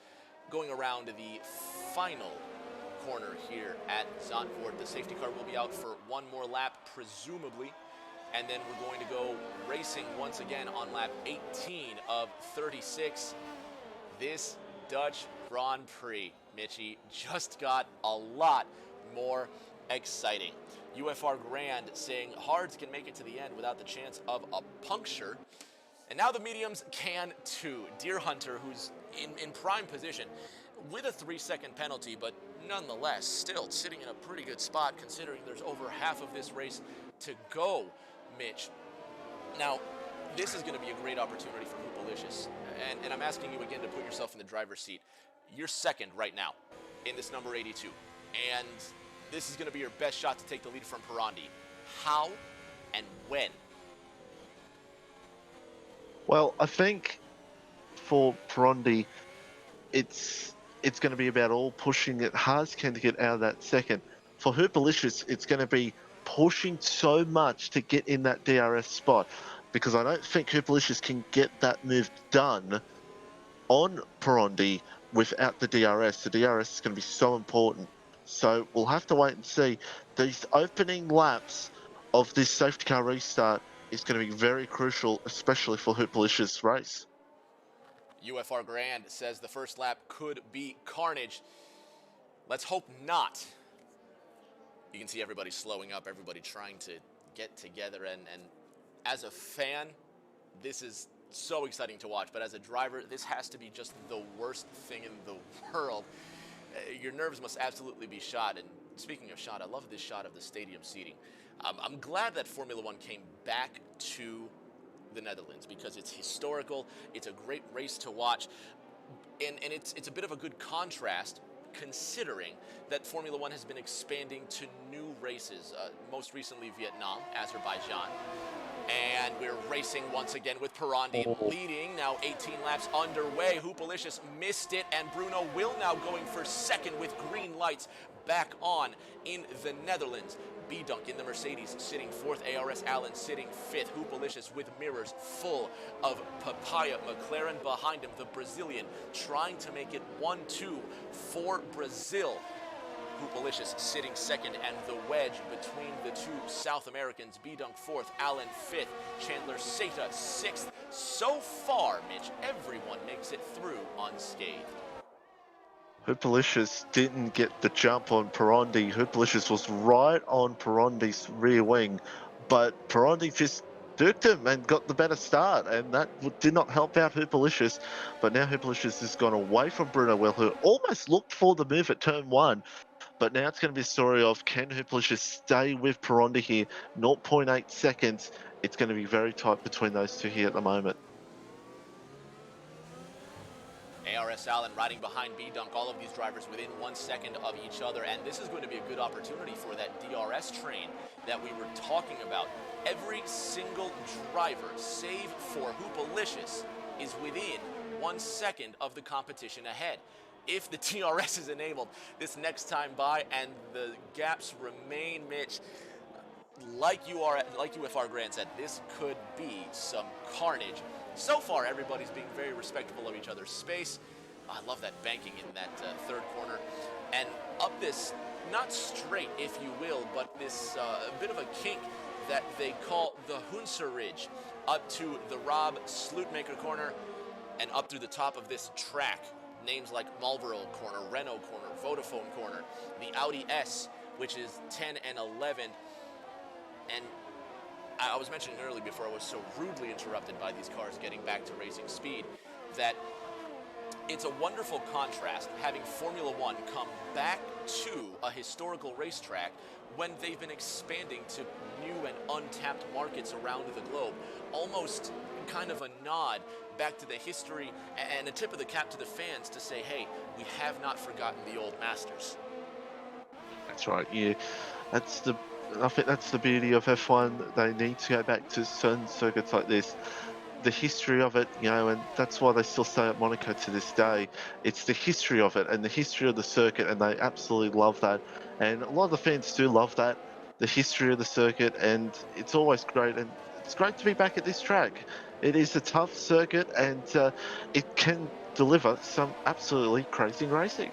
S1: going around the final corner here at Zandvoort. The safety car will be out for one more lap, presumably. and then we're going to go racing once again on lap 18 of 36. This Dutch Grand Prix, Mitchie, just got a lot more exciting. UFR Grand saying hards can make it to the end without the chance of a puncture. And now the mediums can too. Deer Hunter, who's in prime position with a 3-second penalty, but nonetheless still sitting in a pretty good spot considering there's over half of this race to go, Mitch. Now, this is going to be a great opportunity for Hoopolicious. And I'm asking you again to put yourself in the driver's seat. You're second right now in this number 82. And this is going to be your best shot to take the lead from Perondi. How and when?
S2: Well, I think for Perondi, it's going to be about all pushing it hard can to get out of that second. For Hoopolicious, it's going to be pushing so much to get in that DRS spot, because I don't think Hoopolicious can get that move done on Perondi without the DRS. The DRS is going to be so important. So we'll have to wait and see. These opening laps of this safety car restart is going to be very crucial, especially for Hoopolicious' race.
S1: UFR Grand says the first lap could be carnage. Let's hope not. You can see everybody slowing up, everybody trying to get together, and as a fan, this is so exciting to watch, but as a driver, this has to be just the worst thing in the world. Your nerves must absolutely be shot, and speaking of shot, I love this shot of the stadium seating. I'm glad that Formula One came back to the Netherlands because it's historical, it's a great race to watch, and it's a bit of a good contrast considering that Formula One has been expanding to new races, most recently Vietnam, Azerbaijan. And we're racing once again with Perondi leading, now 18 laps underway. Hoopolicious missed it, and Bruno will now going for second with green lights back on in the Netherlands. B-Dunk in the Mercedes sitting fourth, ARS Allen sitting fifth. Hoopolicious with mirrors full of papaya. McLaren behind him, the Brazilian, trying to make it 1-2 for Brazil. Hoopolicious sitting second, and the wedge between the two South Americans. B-Dunk fourth, Allen fifth, Chandler Seta sixth. So far, Mitch, everyone makes it through unscathed.
S2: Hoopolicious didn't get the jump on Perondi. Hoopolicious was right on Perondi's rear wing, but Perondi just duked him and got the better start, and that did not help out Hoopolicious. But now Hoopolicious has gone away from Bruno Will, who almost looked for the move at turn one. But now it's going to be a story of, can Hoopolicious stay with Perondi here? 0.8 seconds. It's going to be very tight between those two here at the moment.
S1: ARS Allen riding behind B-Dunk, all of these drivers within 1 second of each other, and this is going to be a good opportunity for that DRS train that we were talking about. Every single driver, save for Hoopolicious, is within 1 second of the competition ahead. If the DRS is enabled this next time by and the gaps remain, Mitch, like UFR Grand said, this could be some carnage. So far, everybody's being very respectful of each other's space. I love that banking in that third corner. And up this, not straight, if you will, but this a bit of a kink that they call the Hunser Ridge, up to the Rob Slootmaker corner and up through the top of this track. Names like Marlboro corner, Renault corner, Vodafone corner, the Audi S, which is 10 and 11. And I was mentioning earlier before I was so rudely interrupted by these cars getting back to racing speed, that it's a wonderful contrast having Formula One come back to a historical racetrack when they've been expanding to new and untapped markets around the globe. Almost kind of a nod back to the history and a tip of the cap to the fans to say, hey, we have not forgotten the old masters.
S2: That's right, yeah. I think that's the beauty of F1. They need to go back to certain circuits like this. The history of it, you know, and that's why they still stay at Monaco to this day. It's the history of it and the history of the circuit, and they absolutely love that. And a lot of the fans do love that, the history of the circuit, and it's always great. And it's great to be back at this track. It is a tough circuit, and it can deliver some absolutely crazy racing.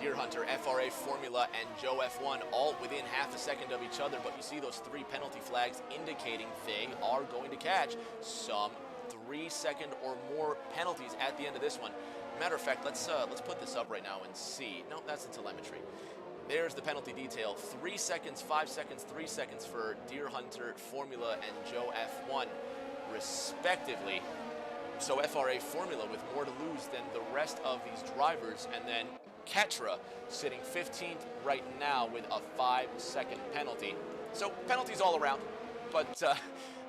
S1: Deer Hunter, FRA Formula, and Joe F1 all within half a second of each other, but you see those 3 penalty flags indicating they are going to catch some 3-second or more penalties at the end of this one. Matter of fact, let's put this up right now and see. No, that's the telemetry. There's the penalty detail. 3 seconds, 5 seconds, 3 seconds for Deer Hunter, Formula, and Joe F1, respectively. So FRA Formula with more to lose than the rest of these drivers, and then Ketra sitting 15th right now with a 5-second penalty. So penalties all around, but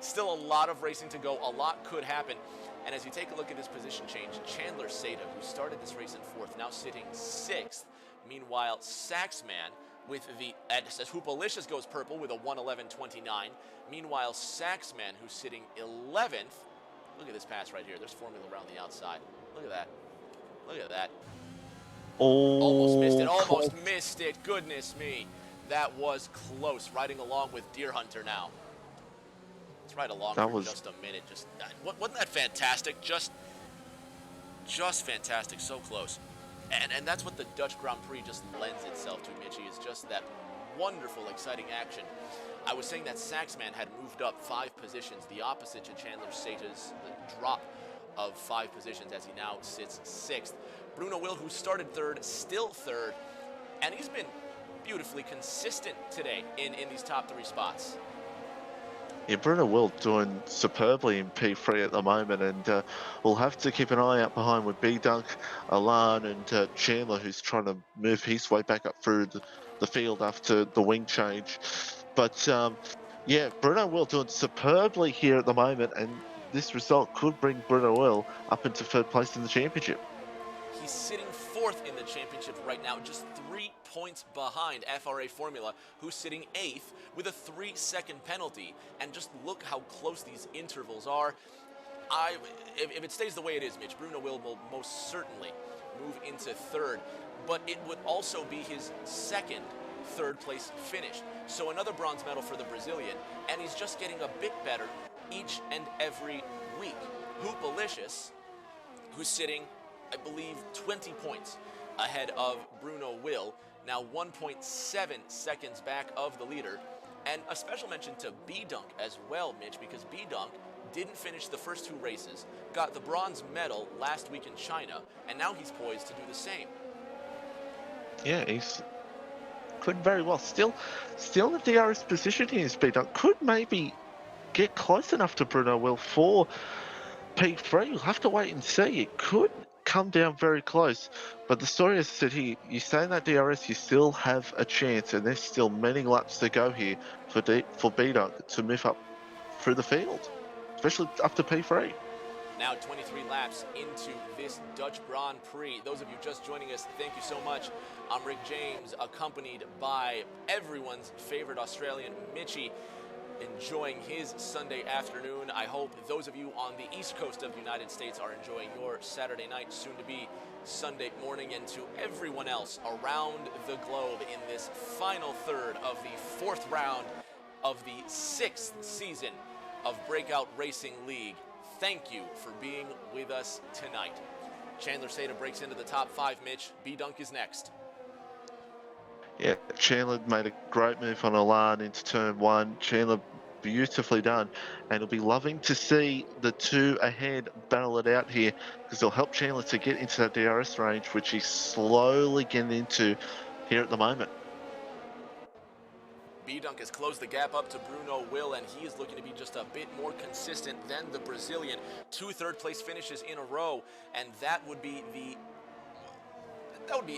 S1: still a lot of racing to go. A lot could happen. And as you take a look at this position change, Chandler Seda, who started this race in 4th, now sitting 6th. Meanwhile, Saxman with the, it says Hoopolicious goes purple with a 1:11.29. Meanwhile, Saxman, who's sitting 11th. Look at this pass right here. There's Formula around the outside. Look at that. Look at that.
S2: Oh,
S1: almost missed it. Almost missed it. Goodness me. That was close. Riding along with Deer Hunter now. Let's ride along for just a minute. Just wasn't that fantastic? Just fantastic. So close. And that's what the Dutch Grand Prix just lends itself to, Mitchie, is just that wonderful, exciting action. I was saying that Saxman had moved up 5 positions, the opposite to Chandler Seta's drop of 5 positions as he now sits 6th. Bruno Will, who started 3rd, still 3rd, and he's been beautifully consistent today in these top 3 spots.
S2: Yeah, Bruno Will doing superbly in P3 at the moment, and we'll have to keep an eye out behind with B-Dunk, Alan, and Chandler, who's trying to move his way back up through the field after the wing change. But yeah, Bruno Will doing superbly here at the moment, and this result could bring Bruno Will up into 3rd place in the championship.
S1: He's sitting 4th in the championship right now, just 3 points behind FRA Formula, who's sitting 8th with a 3-second penalty. And just look how close these intervals are. If it stays the way it is, Mitch, Bruno will most certainly move into 3rd, but it would also be his 2nd 3rd place finish. So another bronze medal for the Brazilian, and he's just getting a bit better each and every week. Hoopolicious, who's sitting, I believe, 20 points ahead of Bruno Will, now 1.7 seconds back of the leader. And a special mention to B-Dunk as well, Mitch, because B-Dunk didn't finish the first 2 races, got the bronze medal last week in China, and now he's poised to do the same.
S2: Yeah, he's could very well still in the DRS position here. B-Dunk could maybe get close enough to Bruno Will for P3. You'll have to wait and see. It could come down very close, but the story is that here, you stay in that DRS, you still have a chance, and there's still many laps to go here for B-Dunk to move up through the field, especially up to P3.
S1: Now 23 laps into this Dutch Grand Prix. Those of you just joining us, thank you so much. I'm Rick James, accompanied by everyone's favorite Australian, Mitchie, enjoying his Sunday afternoon. I hope those of you on the East Coast of the United States are enjoying your Saturday night, soon to be Sunday morning, and to everyone else around the globe in this final third of the 4th round of the 6th season of Breakout Racing League. Thank you for being with us tonight. Chandler Seda breaks into the top 5, Mitch. B-Dunk is next.
S2: Yeah, Chandler made a great move on Alan into turn 1. Chandler beautifully done, and it'll be loving to see the 2 ahead battle it out here, because it'll help Chandler to get into that DRS range, which he's slowly getting into here at the moment.
S1: B-Dunk has closed the gap up to Bruno Will, and he is looking to be just a bit more consistent than the Brazilian. 2 third-place finishes in a row, and that would be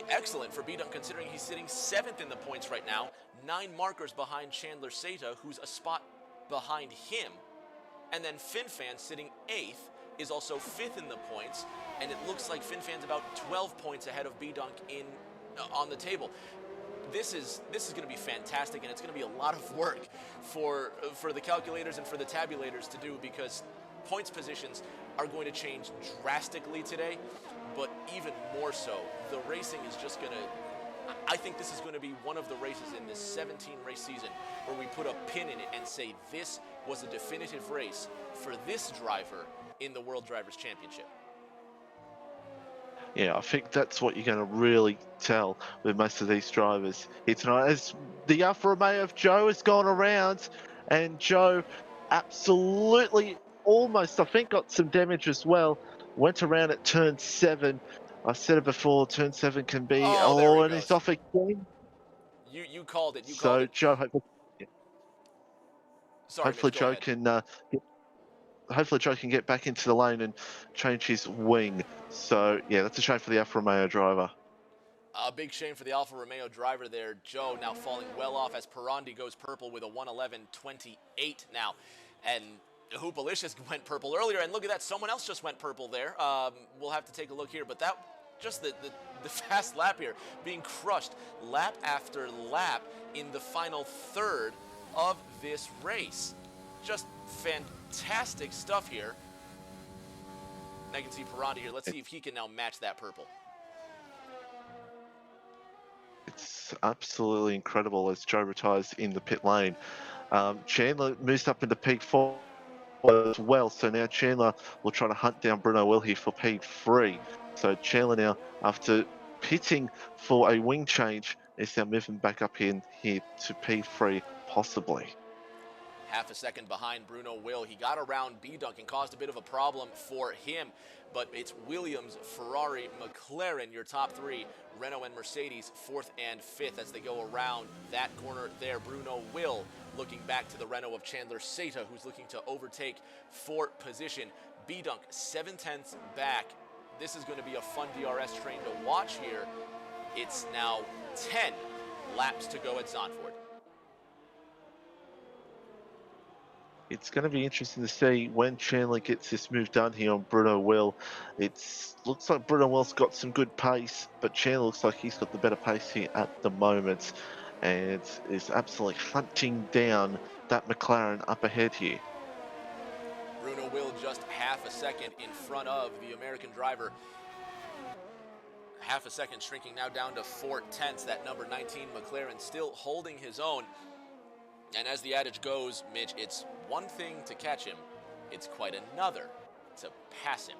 S1: excellent for B-Dunk, considering he's sitting 7th in the points right now, 9 markers behind Chandler Seda, who's a spot behind him. And then FinFan, sitting 8th, is also 5th in the points, and it looks like FinFan's about 12 points ahead of B-Dunk on the table. This is going to be fantastic, and it's going to be a lot of work for the calculators and for the tabulators to do, because points positions are going to change drastically today, but even more so, the racing is just going to, I think this is going to be one of the races in this 17-race season where we put a pin in it and say this was a definitive race for this driver in the World Drivers' Championship.
S2: Yeah, I think that's what you're going to really tell with most of these drivers here tonight. As the Alfa Romeo of Joe has gone around, and Joe absolutely almost, I think, got some damage as well. Went around at turn 7. I said it before, turn 7 can be,
S1: Oh, there he
S2: and he's
S1: goes.
S2: off again.
S1: You called it. You called
S2: So,
S1: it.
S2: Joe,
S1: Sorry,
S2: hopefully
S1: Mitch, go
S2: Joe
S1: ahead.
S2: can hopefully Joe can get back into the lane and change his wing. So, yeah, that's a shame for the Alfa Romeo driver.
S1: A big shame for the Alfa Romeo driver there. Joe now falling well off as Perondi goes purple with a 1:11.28 now. And Hoopolicious went purple earlier, and look at that, someone else just went purple there. We'll have to take a look here, but that just the fast lap here, being crushed lap after lap in the final third of this race. Just fantastic stuff here. And I can see Perondi here. Let's see if he can now match that purple.
S2: It's absolutely incredible as Joe retires in the pit lane. Chandler moves up into P4 as well, so now Chandler will try to hunt down Bruno Will here for P3. So Chandler now, after pitting for a wing change, is now moving back up in here to P3 possibly.
S1: Half a second behind Bruno Will. He got around B-Dunk and caused a bit of a problem for him, but it's Williams, Ferrari, McLaren, your top three, Renault and Mercedes, fourth and fifth as they go around that corner there. Bruno Will looking back to the Renault of Chandler Seta, who's looking to overtake for position. B-Dunk 7/10 back. This is going to be a fun DRS train to watch here. It's now 10 laps to go at Zandvoort.
S2: It's going to be interesting to see when Chandler gets this move done here on Bruno Will. It looks like Bruno Will's got some good pace, but Chandler looks like he's got the better pace here at the moment and is absolutely hunting down that McLaren up ahead here.
S1: Bruno Will just half a second in front of the American driver. Half a second shrinking now down to 4/10. That number 19 McLaren still holding his own. And as the adage goes, Mitch, it's one thing to catch him, it's quite another to pass him.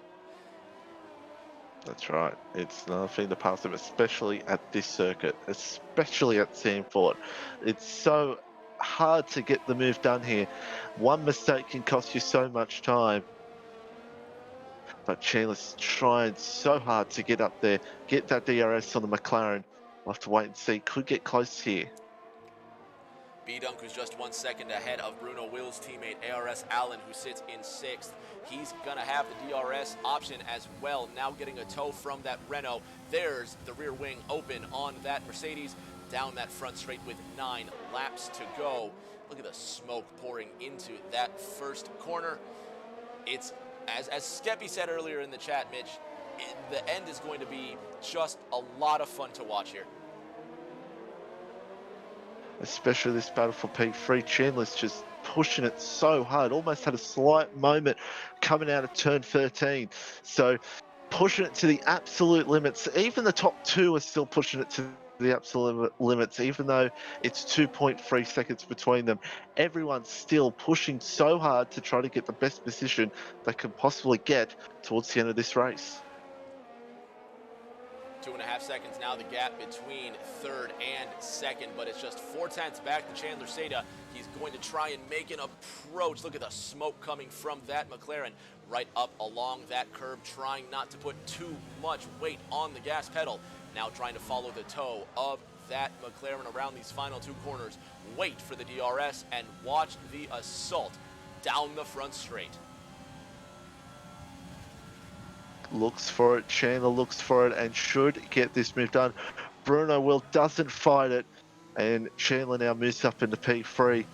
S2: That's right. It's another thing to pass him, especially at this circuit, especially at Zandvoort. It's so hard to get the move done here. One mistake can cost you so much time. But Chandler's trying so hard to get up there, get that DRS on the McLaren. We'll have to wait and see. Could get close here.
S1: B-Dunk, who's just 1 second ahead of Bruno Will's teammate ARS Allen, who sits in sixth. He's going to have the DRS option as well, now getting a tow from that Renault. There's the rear wing open on that Mercedes, down that front straight with 9 laps to go. Look at the smoke pouring into that first corner. It's, as Skeppy said earlier in the chat, Mitch, the end is going to be just a lot of fun to watch here.
S2: Especially this battle for P3. Chandler's just pushing it so hard. Almost had a slight moment coming out of turn 13. So pushing it to the absolute limits. Even the top two are still pushing it to the absolute limits, even though it's 2.3 seconds between them. Everyone's still pushing so hard to try to get the best position they can possibly get towards the end of this race.
S1: 2.5 seconds now, the gap between third and second, but it's just 4/10 back to Chandler Seta. He's going to try and make an approach. Look at the smoke coming from that McLaren right up along that curve, trying not to put too much weight on the gas pedal. Now trying to follow the toe of that McLaren around these final two corners. Wait for the DRS and watch the assault down the front straight.
S2: Looks for it, Chandler looks for it and should get this move done. Bruno Will doesn't fight it, and Chandler now moves up into P3.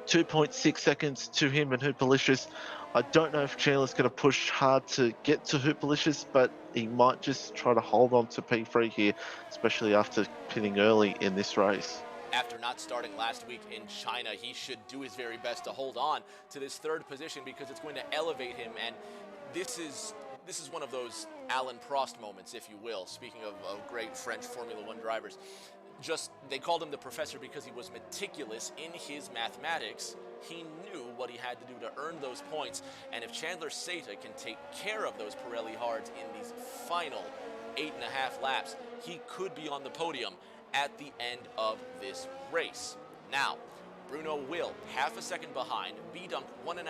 S2: 2.6 seconds to him and Hoopolicious. I don't know if Chandler's going to push hard to get to Hoopolicious, but he might just try to hold on to P3 here, especially after pitting early in this race.
S1: After not starting last week in China, he should do his very best to hold on to this third position because it's going to elevate him, and this is one of those Alain Prost moments, if you will, speaking of great French Formula One drivers. They called him the professor because he was meticulous in his mathematics. He knew what he had to do to earn those points, and if Chandler Seta can take care of those Pirelli hards in these final 8.5 laps, he could be on the podium at the end of this race. Now, Bruno will half a second behind, B-Dunk 1.5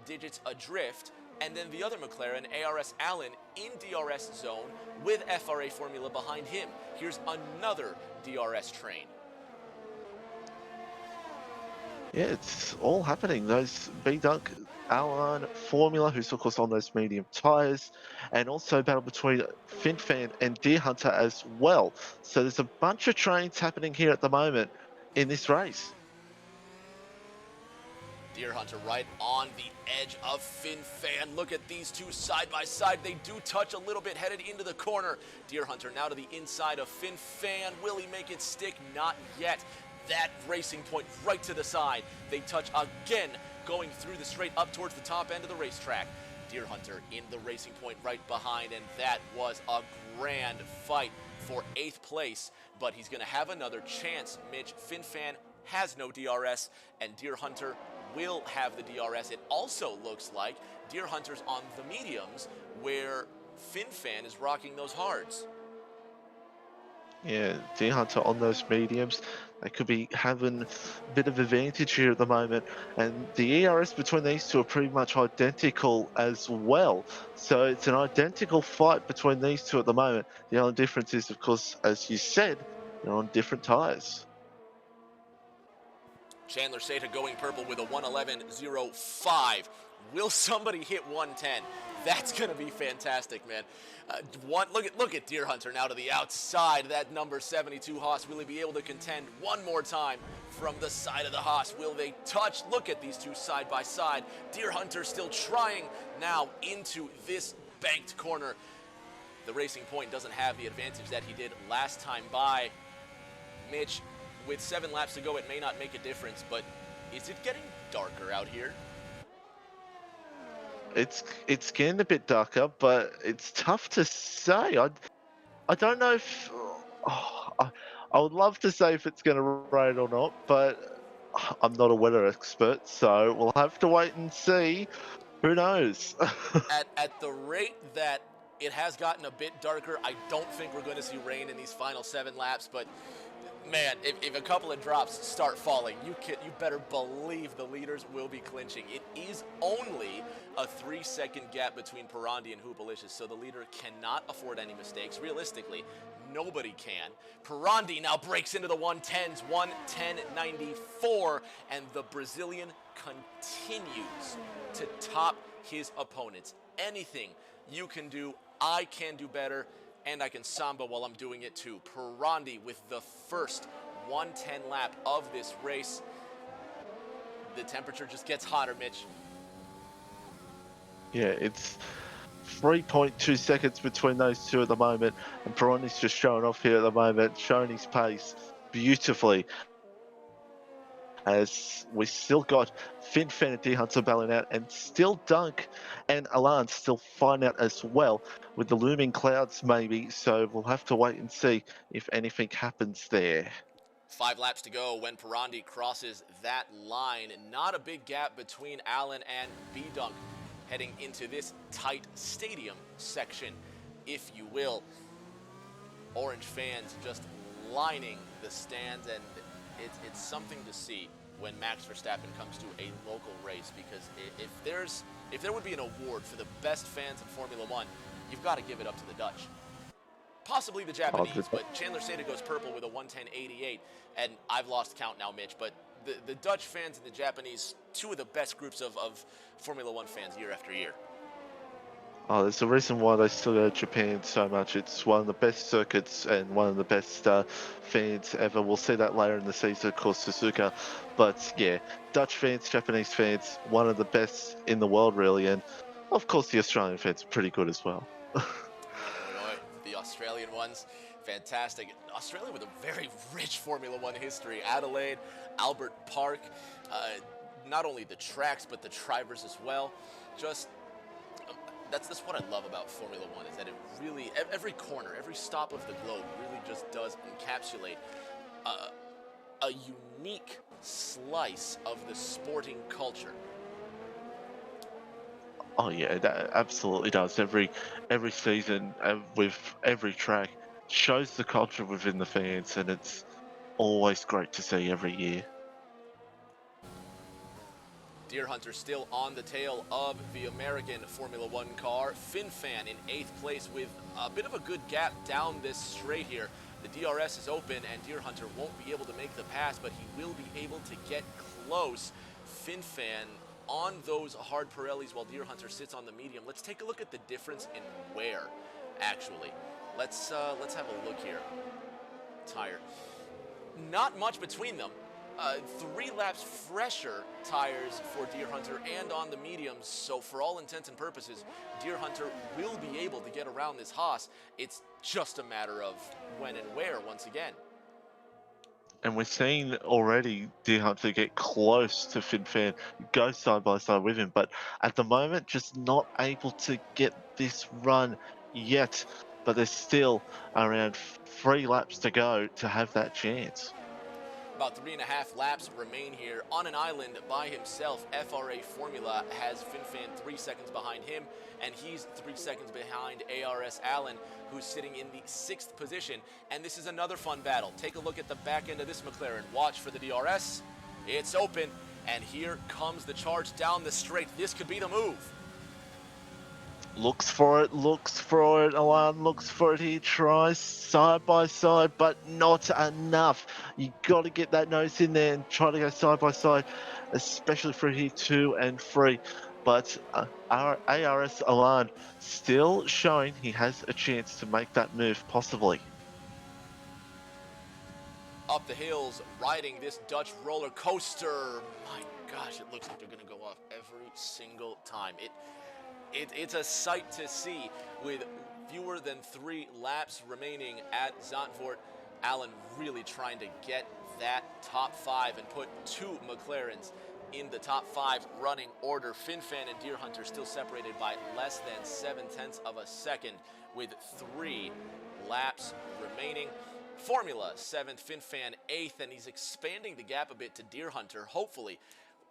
S1: digits adrift, and then the other McLaren, ARS Allen, in DRS zone with FRA Formula behind him. Here's another DRS train.
S2: Yeah, it's all happening. Those B-Dunk, Alan, Formula, who's of course on those medium tyres, and also battle between FinFan and Deer Hunter as well. So there's a bunch of trains happening here at the moment in this race.
S1: Deer Hunter right on the edge of FinFan. Look at these two side by side. They do touch a little bit headed into the corner. Deer Hunter now to the inside of FinFan. Will he make it stick? Not yet. That Racing Point right to the side. They touch again, going through the straight up towards the top end of the racetrack. Deer Hunter in the Racing Point right behind, and that was a grand fight for 8th place, but he's going to have another chance, Mitch. FinFan has no DRS, and Deer Hunter will have the DRS. It also looks like Deer Hunter's on the mediums, where FinFan is rocking those hards.
S2: Yeah, Deer Hunter on those mediums. They could be having a bit of advantage here at the moment. And the ERS between these two are pretty much identical as well. So it's an identical fight between these two at the moment. The only difference is, of course, as you said, they're on different tyres.
S1: Chandler Sata going purple with a 1:11.05. Will somebody hit 110? That's going to be fantastic, man. Look at Deer Hunter now to the outside. That number 72 Haas. Will he be able to contend one more time from the side of the Haas? Will they touch? Look at these two side by side. Deer Hunter still trying now into this banked corner. The Racing Point doesn't have the advantage that he did last time by. Mitch, with 7 laps to go, it may not make a difference, but is it getting darker out here?
S2: It's getting a bit darker, but it's tough to say. I don't know if I would love to say if it's going to rain or not, but I'm not a weather expert, so we'll have to wait and see. Who knows?
S1: At the rate that it has gotten a bit darker, I don't think we're going to see rain in these final 7 laps, but man, if a couple of drops start falling, you better believe the leaders will be clinching. It is only a 3-second gap between Perondi and Hoopolicious, so the leader cannot afford any mistakes. Realistically, nobody can. Perondi now breaks into the 110s, 1:10.94, and the Brazilian continues to top his opponents. Anything you can do, I can do better. And I can samba while I'm doing it too. Perondi with the first 110 lap of this race. The temperature just gets hotter, Mitch.
S2: Yeah, it's 3.2 seconds between those two at the moment, and Perondi's just showing off here at the moment, showing his pace beautifully. As we still got FinFan and Deer Hunter battling out, and still Dunk and Alan still find out as well, with the looming clouds maybe, so we'll have to wait and see if anything happens there.
S1: 5 laps to go when Perondi crosses that line. Not a big gap between Allen and B-Dunk heading into this tight stadium section, if you will. Orange fans just lining the stands, and it's something to see when Max Verstappen comes to a local race, because if there would be an award for the best fans in Formula One, you've got to give it up to the Dutch. Possibly the Japanese, but Chandler Sata goes purple with a 1:10.88, and I've lost count now, Mitch, but the Dutch fans and the Japanese, two of the best groups of Formula One fans year after year.
S2: Oh, there's a reason why they still go to Japan so much. It's one of the best circuits and one of the best fans ever. We'll see that later in the season, of course, Suzuka. But yeah, Dutch fans, Japanese fans, one of the best in the world, really. And of course, the Australian fans are pretty good as well.
S1: The Australian ones, fantastic. Australia with a very rich Formula One history. Adelaide, Albert Park, not only the tracks, but the drivers as well. That's what I love about Formula One, is that it really, every corner, every stop of the globe really just does encapsulate a unique slice of the sporting culture.
S2: Oh yeah, that absolutely does. Every season with every track shows the culture within the fans, and it's always great to see every year.
S1: Deer Hunter still on the tail of the American Formula One car. FinFan in 8th place with a bit of a good gap down this straight here. The DRS is open and Deer Hunter won't be able to make the pass, but he will be able to get close. FinFan on those hard Pirellis while Deer Hunter sits on the medium. Let's take a look at the difference in wear, actually. Let's have a look here. Tire. Not much between them. 3 laps fresher tires for Deer Hunter and on the mediums, so for all intents and purposes, Deer Hunter will be able to get around this Haas. It's just a matter of when and where once again.
S2: And we're seeing already Deer Hunter get close to FinFan, go side by side with him, but at the moment, just not able to get this run yet. But there's still around 3 laps to go to have that chance.
S1: About 3.5 laps remain here on an island by himself. FRA Formula has FinFan 3 seconds behind him, and he's 3 seconds behind ARS Allen, who's sitting in the 6th position. And this is another fun battle. Take a look at the back end of this McLaren. Watch for the DRS. It's open, and here comes the charge down the straight. This could be the move.
S2: Looks for it, Alan looks for it, he tries side by side, but not enough. You got to get that nose in there and try to go side by side, especially for here 2 and 3. But our ARS Alan still showing he has a chance to make that move, possibly.
S1: Up the hills, riding this Dutch roller coaster. My gosh, it looks like they're going to go off every single time. It's a sight to see with fewer than 3 laps remaining at Zandvoort. Allen really trying to get that top 5 and put 2 McLarens in the top 5 running order. FinFan and Deer Hunter still separated by less than 0.7 of a second with 3 laps remaining. Formula 7th, FinFan 8th, and he's expanding the gap a bit to Deer Hunter. Hopefully,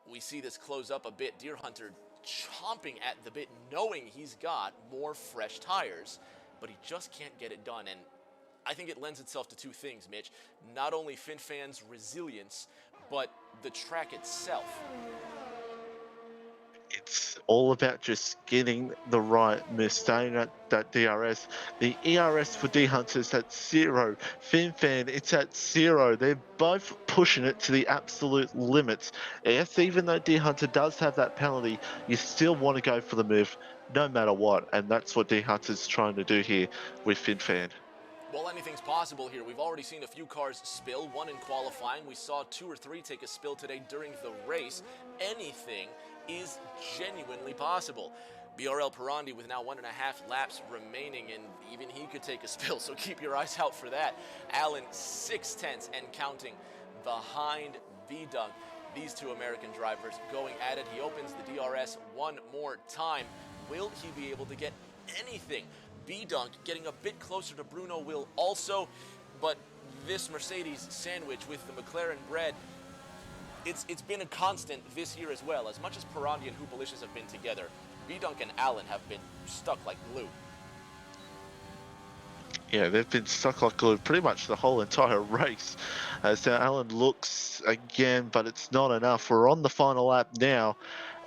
S1: we see this close up a bit. Deer Hunter chomping at the bit, knowing he's got more fresh tires, but he just can't get it done. And I think it lends itself to 2 things, Mitch. Not only FinFan's resilience, but the track itself.
S2: It's all about just getting the right move, staying at that DRS. The ERS for D Hunters at 0. FinFan, it's at 0. They're both pushing it to the absolute limits. Yes, even though D Hunter does have that penalty, you still want to go for the move no matter what. And that's what D Hunter's trying to do here with FinFan.
S1: Well, anything's possible here. We've already seen a few cars spill, 1 in qualifying. We saw 2 or 3 take a spill today during the race. Anything is genuinely possible. BRL Perondi with now 1.5 laps remaining, and even he could take a spill, so keep your eyes out for that. Allen 0.6 and counting behind V-Dunk. These 2 American drivers going at it. He opens the DRS one more time. Will he be able to get anything? V-Dunk getting a bit closer to Bruno will also, but this Mercedes sandwich with the McLaren bread, it's been a constant this year as well. As much as Perondi and Hoopolicious have been together, V-Dunk and Allen have been stuck like glue.
S2: Yeah, they've been stuck like glue pretty much the whole entire race. So Allen looks again, but it's not enough. We're on the final lap now,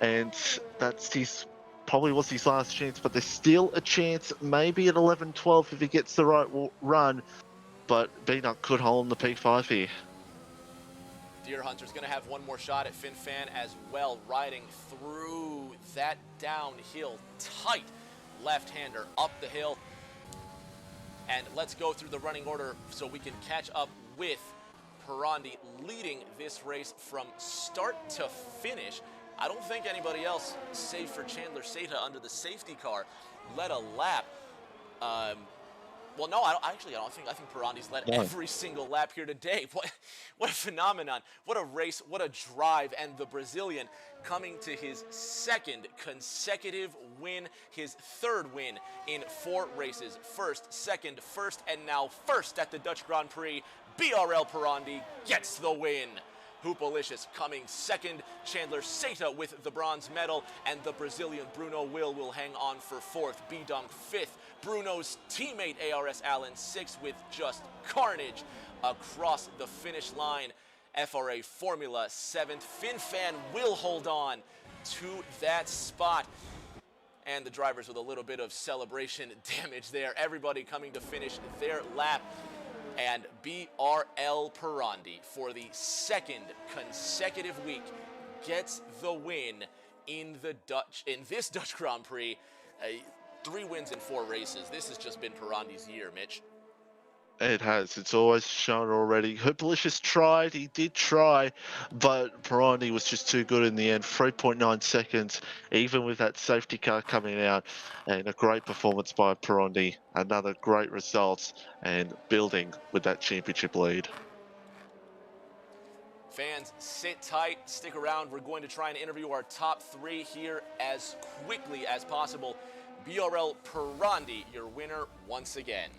S2: and that's his probably was his last chance, but there's still a chance, maybe at 11-12 if he gets the right run, but V-Dunk could hold in the P5 here.
S1: Deer Hunter's going to have one more shot at FinFan as well, riding through that downhill, tight left-hander up the hill. And let's go through the running order so we can catch up with Perondi leading this race from start to finish. I don't think anybody else, save for Chandler Seta under the safety car, led a lap. Well, no, I think Perondi's led every single lap here today. What a phenomenon. What a race, what a drive. And the Brazilian coming to his 2nd consecutive win, his 3rd win in 4 races. 1st, 2nd, 1st, and now 1st at the Dutch Grand Prix. BRL Perondi gets the win. Hoopolicious coming second, Chandler Seta with the bronze medal, and the Brazilian Bruno will hang on for fourth, B-Dunk fifth, Bruno's teammate ARS Allen sixth with just carnage across the finish line. FRA Formula seventh, FinFan will hold on to that spot. And the drivers with a little bit of celebration damage there. Everybody coming to finish their lap. And BRL Perondi, for the second consecutive week, gets the win in this Dutch Grand Prix. 3 wins in 4 races. This has just been Perondi's year, Mitch.
S2: It has. It's always shown already. Hoopolicious tried. He did try, but Perondi was just too good in the end. 3.9 seconds, even with that safety car coming out. And a great performance by Perondi. Another great result and building with that championship lead.
S1: Fans, sit tight, stick around. We're going to try and interview our top 3 here as quickly as possible. BRL Perondi, your winner once again.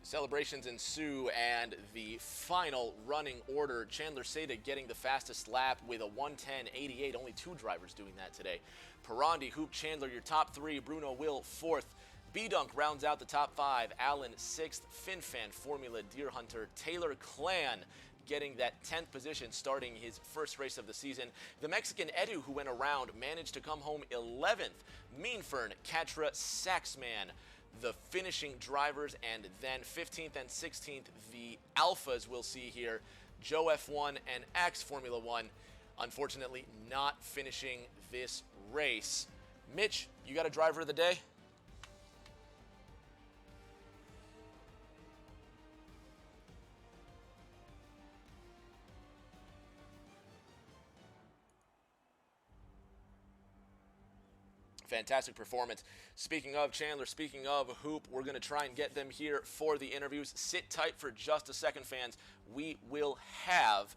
S1: Celebrations ensue, and the final running order, Chandler Seta getting the fastest lap with a 1:10.88. Only 2 drivers doing that today. Perondi, Hoop, Chandler, your top 3. Bruno Will, 4th. B-Dunk rounds out the top 5. Allen, 6th. FinFan, Formula, Deer Hunter. Taylor Clan getting that 10th position, starting his first race of the season. The Mexican Edu, who went around, managed to come home 11th. Meanfern, Catra, Saxman, the finishing drivers, and then 15th and 16th, the Alphas we'll see here. Joe F1 and Axe Formula 1, unfortunately not finishing this race. Mitch, you got a driver of the day? Fantastic performance. Speaking of Chandler, speaking of Hoop, we're going to try and get them here for the interviews. Sit tight for just a second, fans. We will have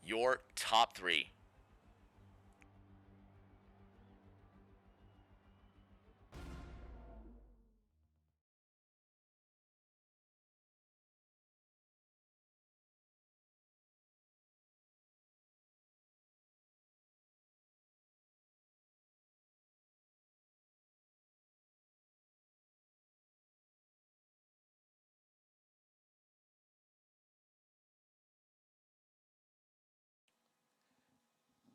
S1: your top 3.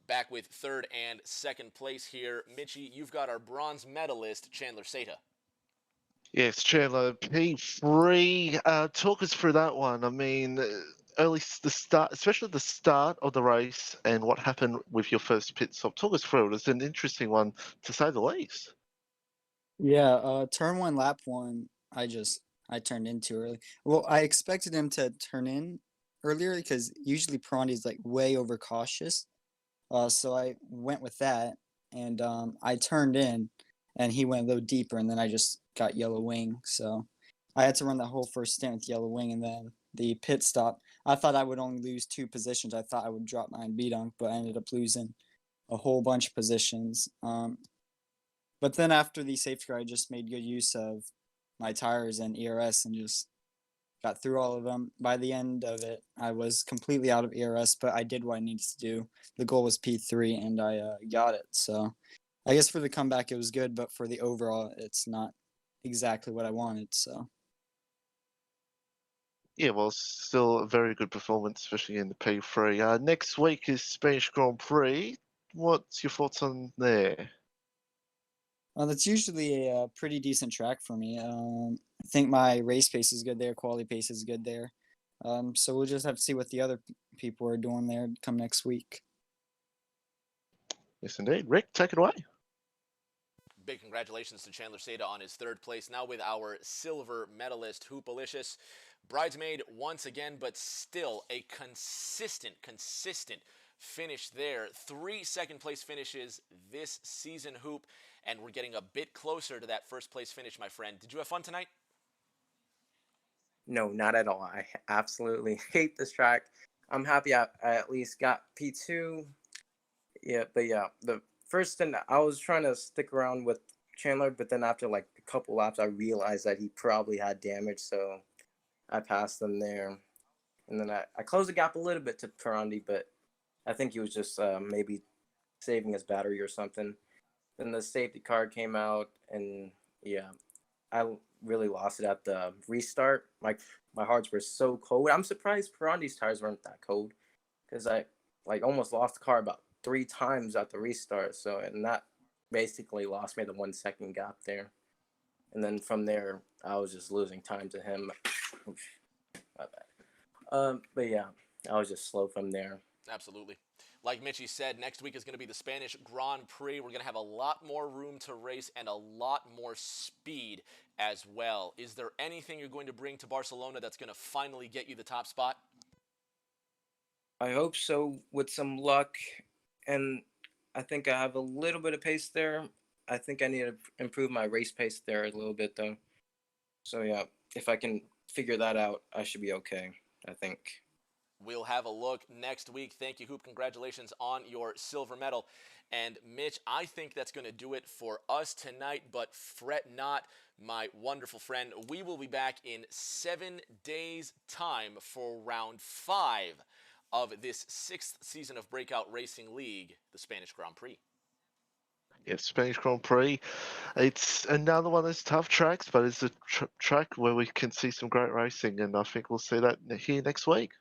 S1: Back with 3rd and 2nd place here. Mitchie, you've got our bronze medalist, Chandler Seta.
S2: Yes, Chandler, P3. Talk us through that one. I mean, the start, especially the start of the race and what happened with your first pit stop. Talk us through it. It's an interesting one, to say the least.
S3: Yeah, turn 1, lap 1, I turned in too early. Well, I expected him to turn in earlier because usually Perondi's like way overcautious. So I went with that, and I turned in, and he went a little deeper, and then I just got yellow wing. So I had to run that whole first stint with yellow wing, and then the pit stop. I thought I would only lose 2 positions. I thought I would drop behind B-Dunk, but I ended up losing a whole bunch of positions. But then after the safety car, I just made good use of my tires and ERS and just got through all of them. By the end of it, I was completely out of ERS, but I did what I needed to do. The goal was P3, and I got it. So I guess for the comeback, it was good, but for the overall, it's not exactly what I wanted. So
S2: Yeah, well, still a very good performance, especially in the P3. Next week is Spanish Grand Prix. What's your thoughts on there?
S3: that's usually a pretty decent track for me. I think my race pace is good there. Quality pace is good there. So we'll just have to see what the other people are doing there come next week.
S2: Yes, indeed. Rick, take it away.
S1: Big congratulations to Chandler Seda on his third place. Now with our silver medalist, Hoopolicious. Bridesmaid once again, but still a consistent finish there. 3 second-place finishes this season, Hoop, and we're getting a bit closer to that first-place finish, my friend. Did you have fun tonight?
S4: No, not at all. I absolutely hate this track. I'm happy I at least got P2. Yeah, but yeah, the first thing I was trying to stick around with Chandler, but then after like a couple laps, I realized that he probably had damage, so I passed him there. And then I closed the gap a little bit to Perondi, but I think he was just maybe saving his battery or something. Then the safety car came out, and yeah, I really lost it at the restart. My hearts were so cold. I'm surprised Perondi's tires weren't that cold, because I like almost lost the car about 3 times at the restart. So, and that basically lost me the 1 second gap there. And then from there, I was just losing time to him. My bad. But yeah, I was just slow from there.
S1: Absolutely. Like Mitchie said, next week is going to be the Spanish Grand Prix. We're going to have a lot more room to race and a lot more speed as well. Is there anything you're going to bring to Barcelona that's going to finally get you the top spot?
S4: I hope so, with some luck. And I think I have a little bit of pace there. I think I need to improve my race pace there a little bit, though. So yeah, if I can figure that out, I should be okay, I think.
S1: We'll have a look next week. Thank you, Hoop. Congratulations on your silver medal. And Mitch, I think that's going to do it for us tonight, but fret not, my wonderful friend. We will be back in 7 days' time for round 5 of this 6th season of Breakout Racing League, the Spanish Grand Prix.
S2: Yes, Spanish Grand Prix. It's another one of those tough tracks, but it's a track where we can see some great racing, and I think we'll see that here next week.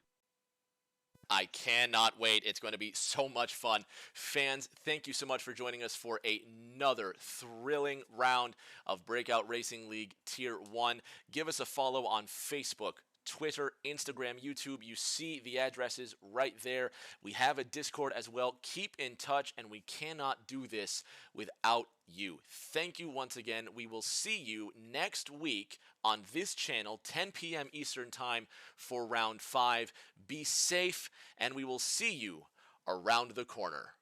S1: I cannot wait. It's going to be so much fun. Fans, thank you so much for joining us for another thrilling round of Breakout Racing League Tier 1. Give us a follow on Facebook, Twitter, Instagram, YouTube. You see the addresses right there. We have a Discord as well. Keep in touch, and we cannot do this without you. Thank you once again. We will see you next week on this channel, 10 p.m. Eastern Time for round 5. Be safe, and we will see you around the corner.